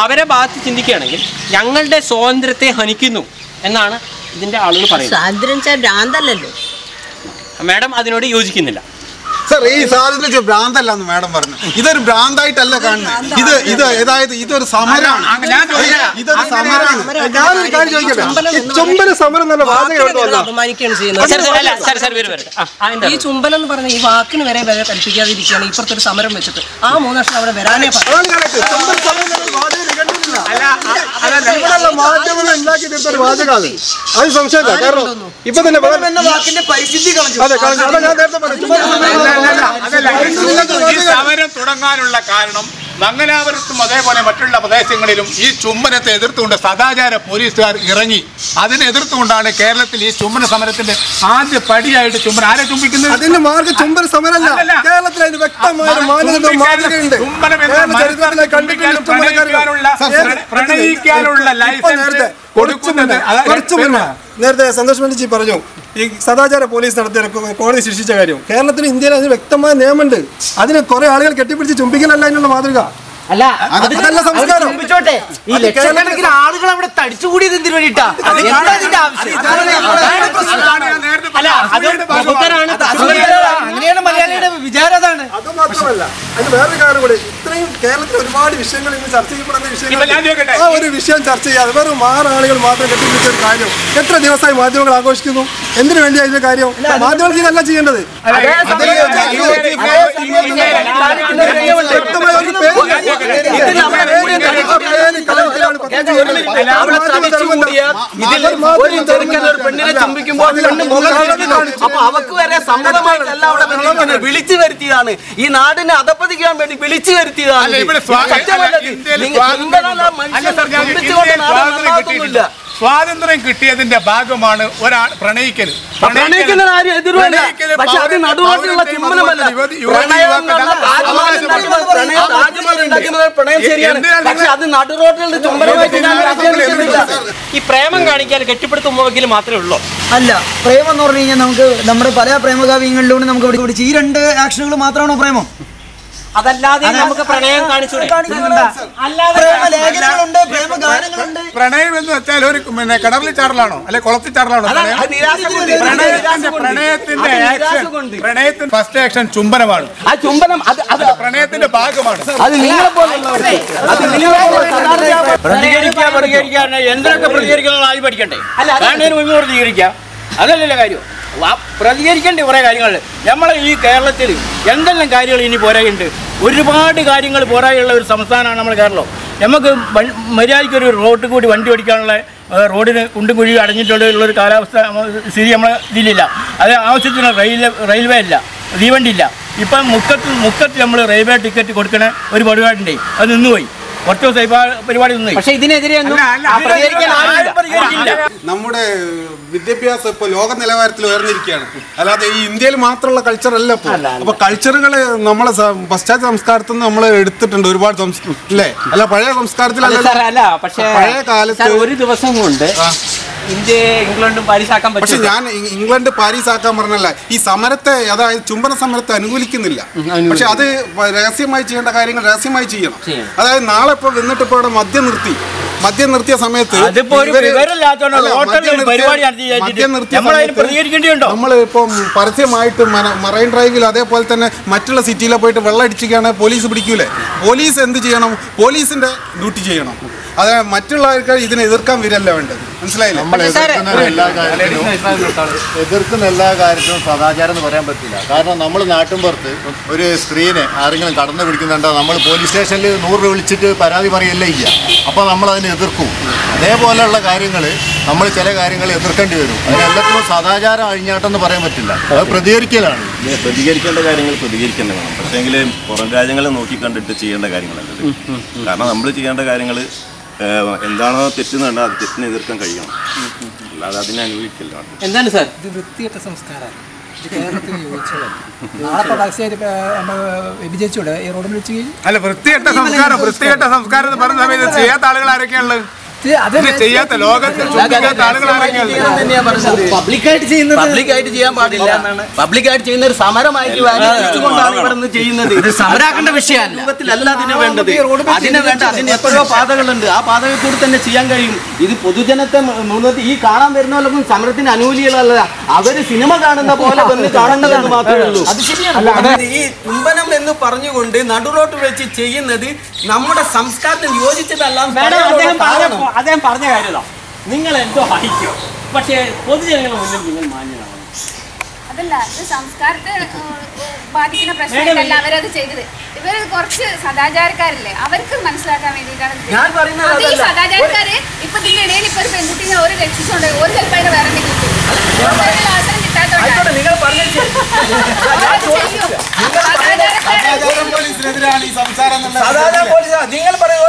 അവരെ ഭാഗത്ത് ചിന്തിക്കുകയാണെങ്കിൽ ഞങ്ങളുടെ സ്വാതന്ത്ര്യത്തെ ഹനിക്കുന്നു എന്നാണ് ഇതിന്റെ ആളുകൾ പറയുന്നത്. സ്വാതന്ത്ര്യം ഭ്രാന്തല്ലല്ലോ. മാഡം അതിനോട് യോജിക്കുന്നില്ല. സർ, ഈ സ്വാതന്ത്ര്യം ഭ്രാന്തല്ലെന്ന് മാഡം പറഞ്ഞു. ഇതൊരു ഭ്രാന്തായിട്ടല്ല കാണുന്നത്. അതായത് ഇതൊരു സമരമാണ്. ഇതൊരു സമരമാണ്. ഞാനൊരു കാര്യം ചോദിക്കട്ടെ, ചുംബന സമരം എന്നുള്ള വാചകം അപമാനിക്കുകയാണ് ചെയ്യുന്നത്. ഈ ചുംബനം എന്ന് പറഞ്ഞ ഈ വാക്കിന് വരെ വില കൽപ്പിക്കാതിരിക്കുകയാണ് ഇപ്പുറത്തൊരു സമരം വെച്ചിട്ട്. ആ 3 വർഷം അവിടെ വരാനേ മാധ്യമങ്ങൾ ഉണ്ടാക്കി തീർത്തൊരു വാചകമാണ്. അത് സംശയമില്ല. കാരണം ഇപ്പൊ തന്നെ വാക്കിന്റെ പരിസ്ഥിതി ഈ സമരം തുടങ്ങാനുള്ള കാരണം മംഗലാപുരത്തും അതേപോലെ മറ്റുള്ള പ്രദേശങ്ങളിലും ഈ ചുംബനത്തെ എതിർത്തുകൊണ്ട് സദാചാര പോലീസുകാർ ഇറങ്ങി. അതിനെ എതിർത്തുകൊണ്ടാണ് കേരളത്തിൽ ഈ ചുംബന സമരത്തിന്റെ ആദ്യ പടിയായിട്ട് ചുംബനം ആരെ ചുംബിക്കുന്നത്? അതിന്റെ മാർഗ്ഗം ചുംബന സമരമല്ല. കേരളത്തിൽ അതിന് വ്യക്തമായ മാനദണ്ഡമുണ്ട്. പ്രണയിക്കാനുള്ള ലൈസൻസ് കൊടുക്കുന്നത്. നേരത്തെ സന്തോഷ് മണ്ഡിജി പറഞ്ഞു ഈ സദാചാര പോലീസ് നടത്തിയ കോടതി ശിക്ഷിച്ച കാര്യം. കേരളത്തിൽ ഇന്ത്യയിൽ അതിന് വ്യക്തമായ നിയമമുണ്ട്. അതിന് കുറെ ആളുകൾ കെട്ടിപ്പിടിച്ച് ചുംബിക്കലല്ല അതിനുള്ള മാതൃക. അല്ല, സംസ്കാരം. ഈ ലക്ഷക്കണക്കിന് ആളുകൾ അവിടെ തടിച്ചുകൂടിയത് എന്തിനു വേണ്ടിയിട്ടാ? അങ്ങനെയാണ് മലയാളിയുടെ വിചാരം. അതാണ്. അത് മാത്രമല്ല, അതിന് വേറൊരു കാര്യം കൂടി. ഇത്രയും കേരളത്തിൽ ഒരുപാട് വിഷയങ്ങൾ ഇന്ന് ചർച്ച ചെയ്യപ്പെടുന്ന വിഷയങ്ങൾ, ആ ഒരു വിഷയം ചർച്ച ചെയ്യാതെ വെറും 6 ആളുകൾ മാത്രം കെട്ടിപ്പിടിച്ച ഒരു കാര്യം എത്ര ദിവസമായി മാധ്യമങ്ങൾ ആഘോഷിക്കുന്നു? എന്തിനു വേണ്ടിയാ ഇതിന്റെ കാര്യം? മാധ്യമങ്ങൾക്ക് ഇതല്ല ചെയ്യേണ്ടത്. പെണ്ണിനെ ചുംബിക്കുമ്പോൾ അവക്ക് വരെ സമ്മതമായിട്ടല്ല അവിടെ വിളിച്ചു വരുത്തിയതാണ്. ഈ നാടിനെ അധപ്പതിക്കാൻ വേണ്ടി വിളിച്ചു വരുത്തിയതാണ്. സ്വാതന്ത്ര്യം കിട്ടിയതിന്റെ ഭാഗമാണ് ഒരാൾ പ്രണയിക്കൽ. ഈ പ്രേമം കാണിക്കാൻ കെട്ടിപ്പിടുത്തുമ്പോൾ മാത്രമേ ഉള്ളൂ. അല്ല, പ്രേമം എന്ന് പറഞ്ഞു കഴിഞ്ഞാൽ നമുക്ക് നമ്മുടെ പല പ്രേമകാവ്യങ്ങളിലൂടെ നമുക്ക് പിടിച്ച് ഈ 2 ആക്ഷനുകൾ മാത്രമാണോ പ്രേമം? അതല്ലാതെ നമുക്ക് പ്രണയം കാണിച്ചു. പ്രണയം എന്ന് വെച്ചാൽ ഒരു കിണറിൽ ചാറലാണോ അല്ലെ കുളത്തിൽ ചാറലാണോ? പ്രണയത്തിന്റെ ഫസ്റ്റ് ആക്ഷൻ ചുംബനമാണ്. ആ ചുംബനം അത് പ്രണയത്തിന്റെ ഭാഗമാണ്. അത് പ്രതികരിക്കാൻ എന്തൊക്കെ പ്രതികരിക്കണം ആദ്യം പഠിക്കണ്ടേ? പ്രതികരിക്കാം. അതല്ലല്ലോ കാര്യം. പ്രതികരിക്കേണ്ട കുറേ കാര്യങ്ങൾ നമ്മളെ ഈ കേരളത്തിൽ എന്തെല്ലാം കാര്യങ്ങൾ ഇനി പോരായുണ്ട്. ഒരുപാട് കാര്യങ്ങൾ പോരായുള്ള ഒരു സംസ്ഥാനമാണ് നമ്മുടെ കേരളം. നമുക്ക് മര്യാദയ്ക്കൊരു റോഡ് കൂടി വണ്ടി ഓടിക്കാനുള്ള റോഡിന് കുണ്ടും കുഴി അടഞ്ഞിട്ടുള്ളൊരു കാലാവസ്ഥ സ്ഥിതി നമ്മളെ ഇതിലില്ല. അത് ആവശ്യത്തിന് റെയിൽവേ ഇല്ല, തീവണ്ടി ഇല്ല. ഇപ്പം മുക്കത്ത് നമ്മൾ റെയിൽവേ ടിക്കറ്റ് കൊടുക്കണ ഒരു പരിപാടിയുണ്ട്, അത് നിന്നുപോയി. കുറച്ച് ദിവസം പരിപാടി നിന്നു. പക്ഷേ ഇതിനെതിരെ നമ്മുടെ വിദ്യാഭ്യാസം ഇപ്പോൾ ലോക നിലവാരത്തിൽ ഉയർന്നിരിക്കുകയാണ്. അല്ലാതെ ഈ ഇന്ത്യയിൽ മാത്രമുള്ള കൾച്ചർ അല്ല ഇപ്പോൾ. അപ്പൊ കൾച്ചറുകൾ നമ്മളെ പാശ്ചാത്യ സംസ്കാരത്തിൽ നിന്ന് നമ്മൾ എടുത്തിട്ടുണ്ട് ഒരുപാട് അല്ലേ? അല്ല പഴയ സംസ്കാരത്തിലല്ല. പക്ഷേ പഴയ കാലത്ത് ഒരു ദിവസം കൊണ്ട് ഇന്ത്യയെ ഇംഗ്ലണ്ടും പാരീസാക്കാൻ പറ്റും. പക്ഷെ ഞാൻ ഇംഗ്ലണ്ട് പാരീസ് ആക്കാൻ പറഞ്ഞല്ല, ഈ സമരത്തെ അതായത് ചുംബന സമരത്തെ അനുകൂലിക്കുന്നില്ല. പക്ഷെ അത് രഹസ്യമായി ചെയ്യേണ്ട കാര്യങ്ങൾ രഹസ്യമായി ചെയ്യണം. അതായത് നാളെ ഇപ്പോൾ വന്നിട്ട് ഇപ്പോൾ ഇവിടെ മദ്യം നിർത്തിയ സമയത്ത് നമ്മളിപ്പം പരസ്യമായിട്ട് മറൈൻ ഡ്രൈവിൽ അതേപോലെ തന്നെ മറ്റുള്ള സിറ്റിയിലെ പോയിട്ട് വെള്ളം അടിച്ചിരിക്കുകയാണ്, പോലീസ് പിടിക്കൂലേ? പോലീസ് എന്ത് ചെയ്യണം? പോലീസിന്റെ ഡ്യൂട്ടി ചെയ്യണം. അത് മറ്റുള്ളവർക്ക് ഇതിനെ എതിർക്കാൻ വരല്ല വേണ്ടത്. മനസ്സിലായില്ലേ? നമ്മൾ എതിർക്കുന്ന എല്ലാ കാര്യത്തിനും സദാചാരം എന്ന് പറയാൻ പറ്റില്ല. കാരണം നമ്മൾ നാട്ടിൻപുറത്ത് ഒരു സ്ത്രീനെ ആരെങ്കിലും കടന്നു പിടിക്കുന്നുണ്ടോ നമ്മൾ പോലീസ് സ്റ്റേഷനിൽ 100 രൂപ വിളിച്ചിട്ട് പരാതി പറയല്ലേ ചെയ്യുക. അപ്പോൾ നമ്മൾ അതിനെ എതിർക്കും. അതേപോലെയുള്ള കാര്യങ്ങൾ നമ്മൾ ചില കാര്യങ്ങൾ എതിർക്കേണ്ടി വരും. അതിനെല്ലാത്തിനും സദാചാരം അഴിഞ്ഞാട്ടെന്ന് പറയാൻ പറ്റില്ല. അത് പ്രതികരിക്കലാണ്. പ്രതികരിക്കേണ്ട കാര്യങ്ങൾ പ്രതികരിക്കേണ്ട വേണം. പക്ഷേങ്കിൽ പുറം രാജ്യങ്ങളെ നോക്കിക്കണ്ടിട്ട് ചെയ്യേണ്ട കാര്യങ്ങളല്ലത്. കാരണം നമ്മൾ ചെയ്യേണ്ട കാര്യങ്ങൾ എന്താണോ തെറ്റുന്നുണ്ടോ അത് തെറ്റിനെ എതിർക്കാൻ കഴിയണം, അല്ലാതെ അതിനെ അനുഭവിക്കില്ല. എന്താണ് സാർ ഇത് വൃത്തികെട്ട സംസ്കാരമാണ്. ഇത് കേരളത്തിന് യോജിച്ചതല്ല. നാളെ പതാകശേരി വിഭജിച്ചൂടെ ഈ റോഡ് വിളിച്ച് അല്ല വൃത്തികെട്ട സംസ്കാരം എന്ന് പറഞ്ഞ സമയത്ത് ചെയ്യാത്ത ആളുകൾ ആരൊക്കെയാണുള്ളത്? ചെയ്യാത്ത ലോകത്ത് പബ്ലിക്കായിട്ട് ചെയ്യാൻ പാടില്ല എന്നാണ്. പബ്ലിക്കായിട്ട് ചെയ്യുന്ന ഒരു സമരമായിട്ട് ഇവിടെ ചെയ്യുന്നത്. സമരാക്കേണ്ട വിഷയമാണ്. രൂപത്തിലല്ല അതിന് വേണ്ടത്. അതിന് വേണ്ട അതിന് എത്രയോ പാതകളുണ്ട്. ആ പാതകൾ കൂടി തന്നെ ചെയ്യാൻ കഴിയും. ഇത് പൊതുജനത്തെ മുന്നോട്ട് ഈ കാണാൻ വരുന്നവരൊന്നും സമരത്തിന് അനുകൂലികളല്ല. അവര് സിനിമ കാണുന്ന പോലെ വന്ന് കാണേണ്ടതെന്ന് മാത്രമേ ഉള്ളൂ. അത് ശരിയാണ്. ഈ ചുംബനം എന്ന് പറഞ്ഞുകൊണ്ട് നടുറോട്ട് വെച്ച് ചെയ്യുന്നത് നമ്മുടെ സംസ്കാരത്തിന് യോജിച്ചതല്ല. അദ്ദേഹം പറഞ്ഞ കാര്യമല്ല, നിങ്ങൾ എന്തോ അയക്കോ, പക്ഷേ പൊതുജനങ്ങളുടെ മുന്നിൽ നിങ്ങൾ മാന്യനാണ്. അതല്ല, ഇത് സംസ്കാരത്തെ ബാധിക്കുന്ന പ്രശ്നമല്ല അവരത് ചെയ്തത്. ഇവര് കുറച്ച് സദാചാരക്കാരില്ലേ, അവർക്ക് മനസ്സിലാക്കാൻ വേണ്ടിയിട്ടാണ്. ഈ സദാചാരക്കാര് ഇപ്പൊ ഇതിന്റെ ഇടയിൽ ഇപ്പൊ ഒരു പെൺകുട്ടിനെ ഒരു രക്ഷിച്ചുകൊണ്ട് ഒരു ചിലപ്പോൾ അതിന് വേറെ അവസരം കിട്ടാത്തോണ്ടാണ്. നിങ്ങൾ പറയും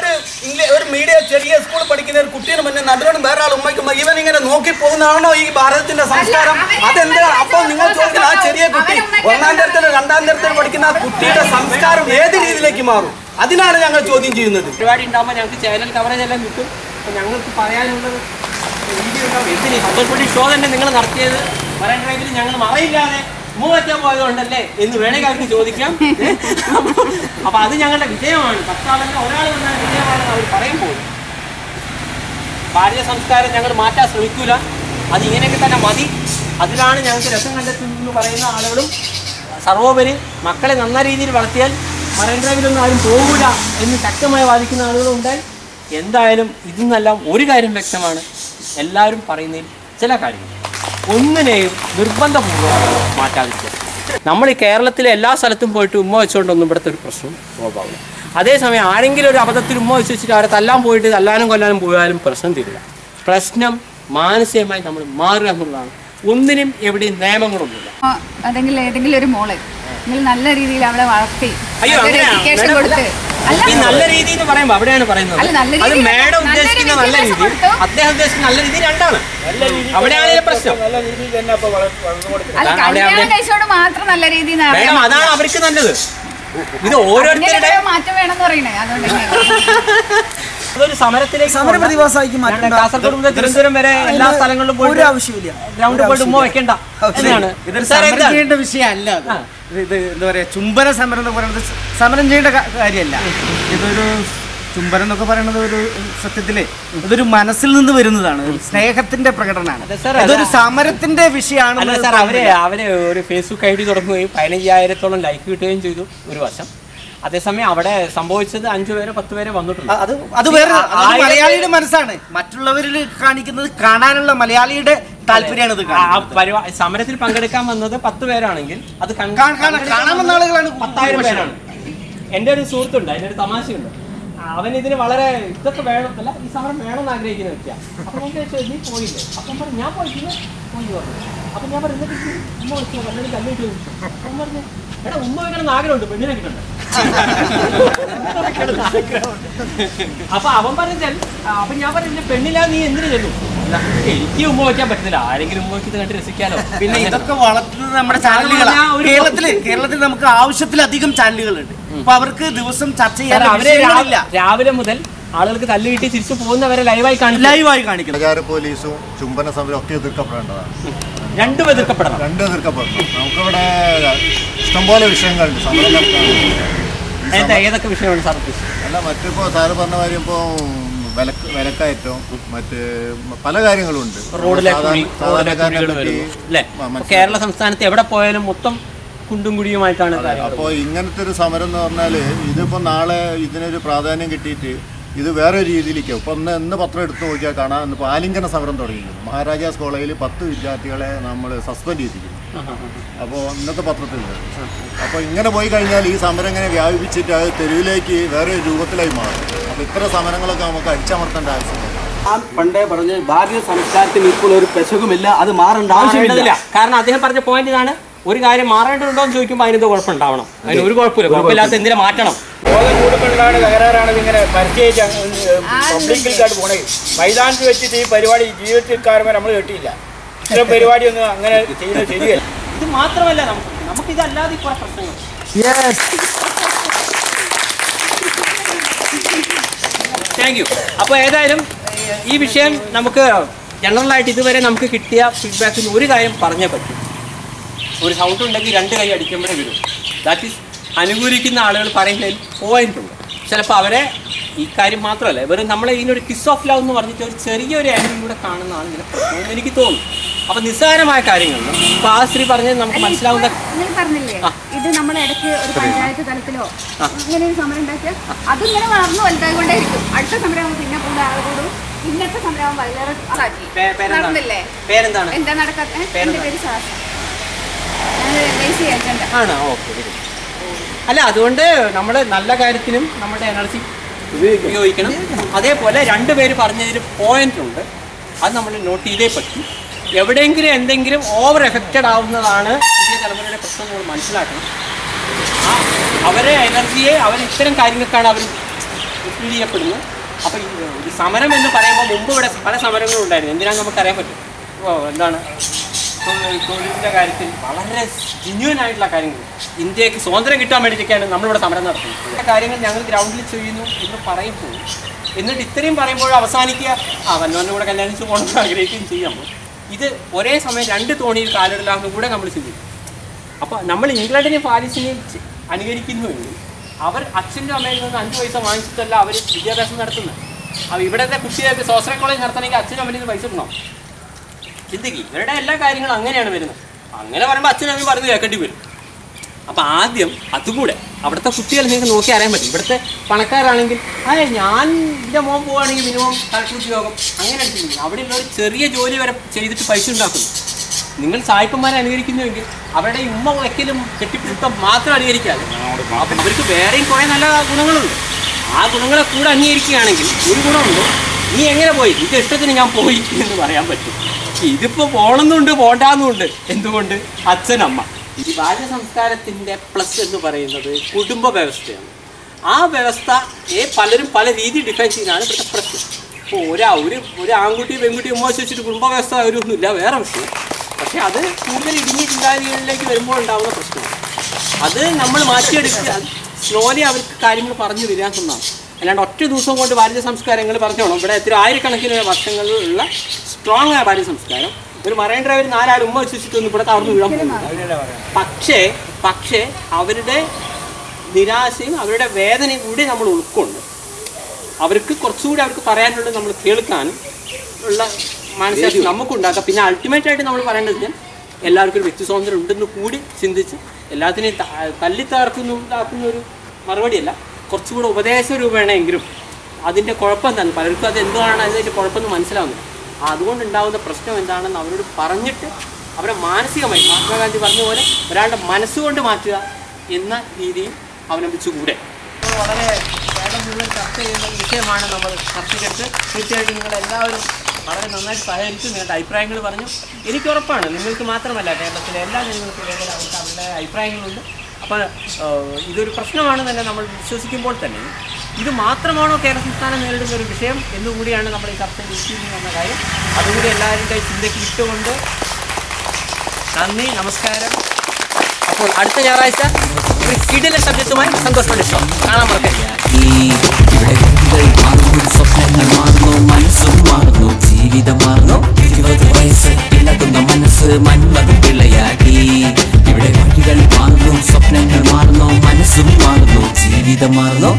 ഒരു മീഡിയ ചെറിയ സ്കൂൾ പഠിക്കുന്ന ഒരു കുട്ടീനെ മുന്നേ നടുവോടും വേറെ ആൾ ഉമ്മയ്ക്കുമ്പോൾ ഇവൻ ഇങ്ങനെ നോക്കി പോകുന്നതാണോ ഈ ഭാരതത്തിന്റെ സംസ്കാരം? അതെന്താ? അപ്പൊ നിങ്ങൾ ചോദിക്കുന്ന ആ ചെറിയ കുട്ടി 1ാം തരത്തിലും 2ാം തരത്തിലും പഠിക്കുന്ന ആ കുട്ടിയുടെ സംസ്കാരം ഏത് രീതിയിലേക്ക് മാറും? അതിനാണ് ഞങ്ങൾ ചോദ്യം ചെയ്യുന്നത്. പരിപാടി ഉണ്ടാകുമ്പോൾ ഞങ്ങൾക്ക് ചാനൽ കവറേജ് എല്ലാം കിട്ടും. അപ്പം ഞങ്ങൾക്ക് പറയാനുള്ളത് വീഡിയോ ഉണ്ടാവും. എന്തിന് സന്തോഷപ്പെട്ടി ഷോ തന്നെ നിങ്ങൾ നടത്തിയത് മറൈൻ ഡ്രൈവിൽ ഞങ്ങൾ മറയില്ലാതെ മൂവറ്റാൻ പോയതുകൊണ്ടല്ലേ എന്ന് വേണമെങ്കിൽ അവർക്ക് ചോദിക്കാം. അപ്പം അത് ഞങ്ങളുടെ വിജയമാണ്. 10 ആളെങ്കിൽ ഒരാൾ വന്നാൽ വിജയമാണെന്ന് അവർ പറയുമ്പോൾ ഭാരതീയ സംസ്കാരം ഞങ്ങൾ മാറ്റാൻ ശ്രമിക്കൂല. അത് ഇങ്ങനെയൊക്കെ തന്നെ മതി. അതിലാണ് ഞങ്ങൾക്ക് രസം കണ്ടെത്തുന്നതെന്ന് പറയുന്ന ആളുകളും സർവോപരി മക്കളെ നന്ന രീതിയിൽ വളർത്തിയാൽ മറൈൻ ഡ്രൈവിലൊന്നും ആരും പോകില്ല എന്ന് ശക്തമായി വാദിക്കുന്ന ആളുകളും ഉണ്ടായി. എന്തായാലും ഇതിന്നെല്ലാം ഒരു കാര്യം വ്യക്തമാണ്, എല്ലാവരും പറയുന്നതിൽ ചില കാര്യങ്ങൾ ഒന്നിനെയും നിർബന്ധപൂർവ്വം മാറ്റാതിരിക്കുക. നമ്മൾ ഈ കേരളത്തിലെ എല്ലാ സ്ഥലത്തും പോയിട്ട് ഉമ്മ വെച്ചുകൊണ്ടൊന്നും ഇവിടുത്തെ ഒരു പ്രശ്നം സ്വാഭാവികം. അതേസമയം ആരെങ്കിലും ഒരു അബദ്ധത്തിൽ ഉമ്മ വെച്ച് വെച്ചിട്ട് അവരെ തല്ലാൻ പോയിട്ട് തല്ലാനും കൊല്ലാനും പോയാലും പ്രശ്നം തീരില്ല. പ്രശ്നം മാനസികമായി നമ്മൾ മാറുക എന്നുള്ളതാണ്. ഒന്നിനും എവിടെയും നിയമങ്ങളൊന്നുമില്ല. ഏതെങ്കിലും ഒരു മോള് നിങ്ങൾ നല്ല രീതിയിൽ അവളെ വളർത്തി എഡ്യൂക്കേഷൻ കൊടുത്ത് ഈ നല്ല രീതി എന്ന് പറയുമ്പോൾ അവിടെയാണ് പറയുന്നത്. അത് മേഡം ഉദ്ദേശിക്കുന്ന നല്ല രീതി, അദ്ദേഹം ഉദ്ദേശിക്കുന്ന നല്ല രീതി രണ്ടാണ്. അവിടെയാണ് പ്രശ്നം. മാത്രം നല്ല രീതി അതാണ് അവർക്ക് നല്ലത്. ഇത് ഓരോരുത്തരുടെ മാറ്റം വേണമെന്ന് പറയുന്നത്. അതൊരു സമരത്തിലേക്ക് കാസർഗോഡ് മുതൽ തിരുവനന്തപുരം വരെ എല്ലാ സ്ഥലങ്ങളിലും പോയിട്ട് ആവശ്യമില്ല, ഗ്രൗണ്ടിൽ പോയിട്ട് ഉമ്മ വെക്കണ്ട. ചെയ്യേണ്ട വിഷയമല്ല. ഇത് എന്താ പറയാ, ചുംബന സമരം എന്ന് പറയുന്നത് സമരം ചെയ്യേണ്ട കാര്യമല്ല. ഇതൊരു ചുംബനം എന്നൊക്കെ പറയുന്നത് ഒരു സത്യത്തില് ഇതൊരു മനസ്സിൽ നിന്ന് വരുന്നതാണ്, സ്നേഹത്തിന്റെ പ്രകടനമാണ്. ഇതൊരു സമരത്തിന്റെ വിഷയമാണ്. അവരെ ഒരു ഫേസ്ബുക്ക് ഐ ഡി തുടങ്ങുകയും 15,000-ഓളം ലൈക്ക് കിട്ടുകയും ചെയ്തു ഒരു വശം. അതേസമയം അവിടെ സംഭവിച്ചത് 5 പേരോ 10 പേരോ വന്നിട്ടുണ്ട്. അത് വേറെ മലയാളിയുടെ മനസ്സാണ്. മറ്റുള്ളവരിൽ കാണിക്കുന്നത് കാണാനുള്ള മലയാളിയുടെ താല്പര്യമാണ്. സമരത്തിൽ പങ്കെടുക്കാൻ വന്നത് 10 പേരാണെങ്കിൽ അത് കാണാമെന്ന ആളുകളാണ് 10,000 പേരാണ്. എൻ്റെ ഒരു സുഹൃത്തുണ്ട്, അതിനൊരു തമാശയുണ്ട്. അവൻ ഇതിന് വളരെ ഇതൊക്കെ വേണം, അല്ല ഈ സമരം വേണമെന്ന് ആഗ്രഹിക്കുന്ന വ്യക്തിയാണ്. അപ്പം ഞാൻ ചോദിച്ചു നീ പോയില്ലേ? അപ്പം പറഞ്ഞു ഞാൻ പോയിട്ടില്ല, പോയി പറഞ്ഞു. അപ്പം ഞാൻ പറഞ്ഞു ഉമ്മ വിളിച്ചു പറഞ്ഞു കല്ലിട്ട് അപ്പം പറഞ്ഞു എടാ ഉമ്മ വെക്കണമെന്ന് ആഗ്രഹമുണ്ട്, പെണ്ണിനെ കിട്ടണ്ട. അപ്പൊ അവൻ പറഞ്ഞാൽ അപ്പൊ ഞാൻ പറഞ്ഞില്ല പെണ്ണില്ല നീ എന്തിനു ചെല്ലും? എനിക്ക് ഉമ്മ വയ്ക്കാൻ പറ്റുന്നില്ല, ആരെങ്കിലും ഉമ്മ വയ്ക്കുന്നത് കണ്ട് രസിക്കാലോ. പിന്നെ ഇതൊക്കെ വളർത്തുന്നത് നമ്മുടെ ചാനലുകളാണ്. കേരളത്തിൽ നമുക്ക് ആവശ്യത്തിലധികം ചാനലുകളുണ്ട്. അപ്പൊ അവർക്ക് ദിവസം ചർച്ച ചെയ്യാൻ രാവിലെ മുതൽ ആളുകൾക്ക് തല്ല് കിട്ടി തിരിച്ചു പോകുന്നവരെ ലൈവായി കാണിക്കും. പോലീസും ചുംബന സമരം ഒക്കെ എതിർക്കപ്പെടേണ്ടതാണ്. രണ്ടും എതിർക്കപ്പെടണം. നമുക്കിവിടെ ഇഷ്ടംപോലെ വിഷയങ്ങളുണ്ട്. സമരം ഏതൊക്കെ വിഷയമാണ് സാർ? അല്ല മറ്റിപ്പോ സാറ് പറഞ്ഞ കാര്യം ഇപ്പോ വിലക്കയറ്റം മറ്റ് പല കാര്യങ്ങളുണ്ട്. കേരള സംസ്ഥാനത്ത് എവിടെ പോയാലും മൊത്തം കുണ്ടും കുടിയുമായിട്ടാണ്. അപ്പോൾ ഇങ്ങനത്തെ ഒരു സമരം എന്ന് പറഞ്ഞാൽ ഇതിപ്പോ നാളെ ഇതിനൊരു പ്രാധാന്യം കിട്ടിയിട്ട് ഇത് വേറെ രീതിയിലേക്കും ഇപ്പൊ ഇന്ന് പത്രം എടുത്ത് നോക്കിയാൽ കാണാം. ഇന്നിപ്പോൾ ആലിംഗന സമരം തുടങ്ങിയിരുന്നു. മഹാരാജാസ് കോളേജിൽ 10 വിദ്യാർത്ഥികളെ നമ്മൾ സസ്പെൻഡ് ചെയ്തിരിക്കുന്നു. അപ്പോൾ ഇന്നത്തെ പത്രത്തിലുണ്ട്. അപ്പോൾ ഇങ്ങനെ പോയി കഴിഞ്ഞാൽ ഈ സമരം ഇങ്ങനെ വ്യാപിപ്പിച്ചിട്ട് അത് തെരുവിലേക്ക് വേറെ രൂപത്തിലായി മാറും. അപ്പോൾ ഇത്തരം സമരങ്ങളൊക്കെ നമുക്ക് അടിച്ചമർത്തേണ്ട ആവശ്യമില്ല. പണ്ടേ പറഞ്ഞ് ഭാരതീയ സംസ്കാരത്തിന് ഇപ്പോൾ ഒരു പെശകുമില്ല, അത് മാറേണ്ട ആവശ്യമില്ല. കാരണം അദ്ദേഹം പറഞ്ഞ പോയിന്റ് ഇതാണ്, ഒരു കാര്യം മാറേണ്ടതുണ്ടോ എന്ന് ചോദിക്കുമ്പോൾ അതിനെന്തോ കുഴപ്പമുണ്ടാവണം. അതിന് ഒരു കുഴപ്പമില്ലാത്ത എന്തിനാ മാറ്റണം? കൂടുമ്പോഴാണ് തകരാറാണ് ഇങ്ങനെ പരിചയിച്ച് പബ്ലിക്കിലേക്കായിട്ട് പോണേ. മൈതാനത്ത് വെച്ചിട്ട് ഈ പരിപാടി ജീവിതത്തിൽ കാരണമായി നമ്മൾ കേട്ടിയില്ല. ഇത്തരം പരിപാടിയൊന്നും അങ്ങനെ ചെയ്യുന്നത് ശരിയല്ല. ഇത് മാത്രമല്ല നമുക്കിതല്ലാതെ കുറെ പ്രശ്നങ്ങൾ. Thank you. അപ്പോൾ ഏതായാലും ഈ വിഷയം നമുക്ക് ജനറലായിട്ട് ഇതുവരെ നമുക്ക് കിട്ടിയ ഫീഡ്ബാക്കിൽ ഒരു കാര്യം പറഞ്ഞേ പറ്റും. ഒരു സൗണ്ട് ഉണ്ടെങ്കിൽ 2 കൈ അടിക്കുമ്പോഴേ വരും. ദാറ്റ് ഈസ് അനുകൂലിക്കുന്ന ആളുകൾ പറയുന്നതിൽ പോയിട്ടുണ്ട്. ചിലപ്പോൾ അവരെ ഈ കാര്യം മാത്രമല്ല വെറും നമ്മളെ ഇതിനൊരു കിസ് ഓഫ് ലവ് എന്ന് പറഞ്ഞിട്ട് ഒരു ചെറിയൊരു ആംഗിൾ കൂടെ കാണുന്ന ആളുകൾ എനിക്ക് തോന്നുന്നു. അപ്പം നിസ്സാരമായ കാര്യങ്ങളിൽ ഇപ്പം ആ സ്ത്രീ പറഞ്ഞത് നമുക്ക് മനസ്സിലാവുന്ന പറഞ്ഞില്ലേ, ഇത് നമ്മുടെ ഇടയ്ക്ക് ഒരു പഞ്ചായത്ത് തലത്തിലോ ഇങ്ങനെ ഒരു സമരം ഉണ്ടാക്കിയാൽ അതിങ്ങനെ വളർന്നു വലുതായിക്കൊണ്ടേയിരിക്കും. അടുത്ത സംരംഭം പിന്നെ കൂടുതൽ ആളുകൂടും. ഇന്നത്തെ സംരംഭം വളരെ നടന്നില്ലേ? പേരെന്താണ്? എന്താ നടക്കാത്ത? എൻ്റെ പേര് സാക്ഷി. ആണോ? ഓക്കെ. അല്ല അതുകൊണ്ട് നമ്മൾ നല്ല കാര്യത്തിനും നമ്മുടെ എനർജി ഉപയോഗിക്കണം. അതേപോലെ 2 പേര് പറഞ്ഞതിൽ പോയിന്റ് ഉണ്ട്, അത് നമ്മൾ നോട്ട് ചെയ്തേ പറ്റും. എവിടെയെങ്കിലും എന്തെങ്കിലും ഓവർ എഫക്റ്റഡ് ആവുന്നതാണ് പുതിയ തലമുറയുടെ പ്രശ്നം നമ്മൾ മനസ്സിലാക്കണം. അവരെ എനർജിയെ ഇത്തരം കാര്യങ്ങൾക്കാണ് അവർ ഫീൽ ചെയ്യപ്പെടുന്നത്. അപ്പോൾ ഈ സമരം എന്ന് പറയുമ്പോൾ മുമ്പ് ഇവിടെ പല സമരങ്ങളും ഉണ്ടായിരുന്നു. എന്തിനാണെന്ന് നമുക്കറിയാൻ പറ്റും. എന്താണ് തൊഴിലിൻ്റെ കാര്യത്തിൽ വളരെ ജെന്യുവൻ ആയിട്ടുള്ള കാര്യങ്ങൾ ഇന്ത്യക്ക് സ്വാതന്ത്ര്യം കിട്ടാൻ വേണ്ടിയിട്ടൊക്കെയാണ് നമ്മളിവിടെ സമരം നടത്തുന്നത്. ഇങ്ങനത്തെ കാര്യങ്ങൾ ഞങ്ങൾ ഗ്രൗണ്ടിൽ ചെയ്യുന്നു എന്ന് പറയുമ്പോൾ എന്നിട്ട് ഇത്രയും പറയുമ്പോൾ അവസാനിക്കുക വന്നവൻ്റെ കൂടെ കല്യാണിച്ച് പോകണമെന്ന് ആഗ്രഹിക്കുകയും ചെയ്യുമ്പോൾ ഇത് ഒരേ സമയം 2 തോണിയിൽ കാലിടലാമെന്ന് കൂടെ നമ്മൾ ചിന്തിക്കും. അപ്പോൾ നമ്മൾ ഇംഗ്ലണ്ടിനെയും പാരീസിനെയും അനുകരിക്കുന്നുവെങ്കിൽ അവർ അച്ഛൻ്റെ അമ്മയിൽ നിന്ന് 5 പൈസ വാങ്ങിച്ചിട്ടല്ല അവർ വിദ്യാഭ്യാസം നടത്തുന്നത്. അപ്പോൾ ഇവിടുത്തെ കുട്ടികൾക്ക് സ്വാശ്രയ കോളേജ് നടത്തണമെങ്കിൽ അച്ഛനും അമ്മയിൽ നിന്ന് പൈസ ഇടണം. ചിന്തിക്കും ഇവരുടെ എല്ലാ കാര്യങ്ങളും അങ്ങനെയാണ് വരുന്നത്. അങ്ങനെ പറയുമ്പോൾ അച്ഛനും അമ്മയും പറഞ്ഞ് കേൾക്കേണ്ടി വരും. അപ്പോൾ ആദ്യം അതുകൂടെ അവിടുത്തെ കുട്ടികൾ നിങ്ങൾക്ക് നോക്കി അറിയാൻ പറ്റും. ഇവിടുത്തെ പണക്കാരാണെങ്കിൽ ഞാൻ എൻ്റെ മോൻ പോവുകയാണെങ്കിൽ മിനിമം കളക്ടർ ഉദ്യോഗം അങ്ങനെ ചിന്തിക്കും. അവിടെയുള്ള ഒരു ചെറിയ ജോലി വരെ ചെയ്തിട്ട് പൈസ ഉണ്ടാക്കുന്നു. നിങ്ങൾ സായിപ്പന്മാരെ അനുകരിക്കുന്നുവെങ്കിൽ അവരുടെ ഈ ഉമ്മ വയ്ക്കലും കെട്ടിപ്പിടുത്തം മാത്രം അനുകരിക്കാതെ അപ്പം അവർക്ക് വേറെയും കുറേ നല്ല ഗുണങ്ങളുണ്ട്. ആ ഗുണങ്ങളെ കൂടെ അംഗീകരിക്കുകയാണെങ്കിൽ ഒരു ഗുണമുണ്ട്, നീ എങ്ങനെ പോയി ഇത് ഇഷ്ടത്തിന് ഞാൻ പോയി എന്ന് പറയാൻ പറ്റും. ഇതിപ്പോൾ പോകണമെന്നുണ്ട് പോണ്ടാന്നുണ്ട്. എന്തുകൊണ്ട്? അച്ഛനമ്മ. ഈ ഭാരത സംസ്കാരത്തിൻ്റെ പ്ലസ് എന്ന് പറയുന്നത് കുടുംബ വ്യവസ്ഥയാണ്. ആ വ്യവസ്ഥ പലരും പല രീതിയിൽ ഡിഫൈൻ ചെയ്യുന്നതാണ് ഇവിടുത്തെ പ്രശ്നം. ഇപ്പോൾ ഒരു ആൺകുട്ടി പെൺകുട്ടി ഉമ്മ വെച്ചിട്ട് കുടുംബ വ്യവസ്ഥ ഒന്നുമില്ല, വേറെ വിഷയം. പക്ഷേ അത് കൂടുതൽ ഇടുങ്ങിയ ചിന്താഗതികളിലേക്ക് വരുമ്പോൾ ഉണ്ടാകുന്ന പ്രശ്നമാണ്. അത് നമ്മൾ മാറ്റിയെടുക്കുക, സ്ലോലി അവർക്ക് കാര്യങ്ങൾ പറഞ്ഞു വരാൻ തന്നാണ്. അല്ലാണ്ട് ഒറ്റ ദിവസം കൊണ്ട് ഭാരത സംസ്കാരങ്ങൾ പറഞ്ഞോണം. ഇവിടെ എത്ര ആയിരക്കണക്കിന് വർഷങ്ങളിലുള്ള സ്ട്രോങ് ആയ ഭാരത സംസ്കാരം ഒരു മറൈൻ ഡ്രൈവർ 4 ആൾ ഉമ്മ വെച്ചിട്ടൊന്നും ഇവിടെ അവിടുന്ന് വീഴാൻ പോകുന്നില്ല. പക്ഷേ അവരുടെ നിരാശയും അവരുടെ വേദനയും കൂടി നമ്മൾ ഉൾക്കൊണ്ട് അവർക്ക് കുറച്ചുകൂടി അവർക്ക് പറയാനുള്ളത് നമ്മൾ കേൾക്കാനും ഉള്ള മാനസിക നമുക്കുണ്ടാക്കാം. പിന്നെ അൾട്ടിമേറ്റായിട്ട് നമ്മൾ പറയേണ്ടത് എല്ലാവർക്കും ഒരു വ്യക്തി സ്വാതന്ത്ര്യം ഉണ്ടെന്ന് കൂടി ചിന്തിച്ച് എല്ലാത്തിനെയും തല്ലിത്തകർക്കുന്ന മറുപടിയല്ല, കുറച്ചുകൂടെ ഉപദേശ രൂപേണെങ്കിലും അതിൻ്റെ കുഴപ്പം തന്നെ പലർക്കും അത് എന്തുകൊണ്ടാണ് അതിൻ്റെ കുഴപ്പമെന്ന് മനസ്സിലാവുന്നില്ല. അതുകൊണ്ടുണ്ടാകുന്ന പ്രശ്നം എന്താണെന്ന് അവരോട് പറഞ്ഞിട്ട് അവരെ മാനസികമായി മഹാത്മാഗാന്ധി പറഞ്ഞ പോലെ ഒരാളുടെ മനസ്സുകൊണ്ട് മാറ്റുക എന്ന രീതിയിൽ അവലംബിച്ചുകൂടെ. ഇപ്പോൾ വളരെ കേരളം മുഴുവൻ ചർച്ച ചെയ്യുന്ന വിഷയമാണ് നമ്മൾ ചർച്ചയ്ക്കെടുത്ത്. തീർച്ചയായിട്ടും നിങ്ങളെല്ലാവരും വളരെ നന്നായിട്ട് സഹകരിച്ചു, നിങ്ങളുടെ അഭിപ്രായങ്ങൾ പറഞ്ഞു. എനിക്ക് ഉറപ്പാണ് നിങ്ങൾക്ക് മാത്രമല്ല കേരളത്തിലെ എല്ലാ ജനങ്ങൾക്കും ഇതേപോലെ അവരുടെ അഭിപ്രായങ്ങളുണ്ട്. അപ്പോൾ ഇതൊരു പ്രശ്നമാണ് തന്നെ നമ്മൾ വിശ്വസിക്കുമ്പോൾ തന്നെ ഇത് മാത്രമാണോ കേരള സംസ്ഥാനം നേരിടുന്ന ഒരു വിഷയം എന്നുകൂടിയാണ് നമ്മൾ ഈ ചർച്ച ഉദ്ദേശിക്കുന്നത് എന്ന കാര്യം അതുകൂടി എല്ലാവരുടെയും ചിന്തയ്ക്ക് ഇട്ടുകൊണ്ട് നന്ദി, നമസ്കാരം. അപ്പോൾ അടുത്ത ഞായറാഴ്ച ഒരു കിടില സബ്ജക്റ്റുമായി സന്തോഷത്തോടെ കാണാൻ മറക്കരുത്. ഇവിടെ കുട്ടികൾ മാറുന്നു, സ്വപ്നങ്ങൾ മാറുന്നു, മനസ്സും മാറുന്നു, ജീവിതം മാറുന്നു. 20 വയസ്സ് ഇളകുന്ന മനസ്സ് മന്മഥൻ പിള്ളയാടി. ഇവിടെ കുട്ടികൾ മാറുന്നു, സ്വപ്നങ്ങൾ മാറുന്നു, മനസ്സും മാറുന്നു, ജീവിതം മാറുന്നു.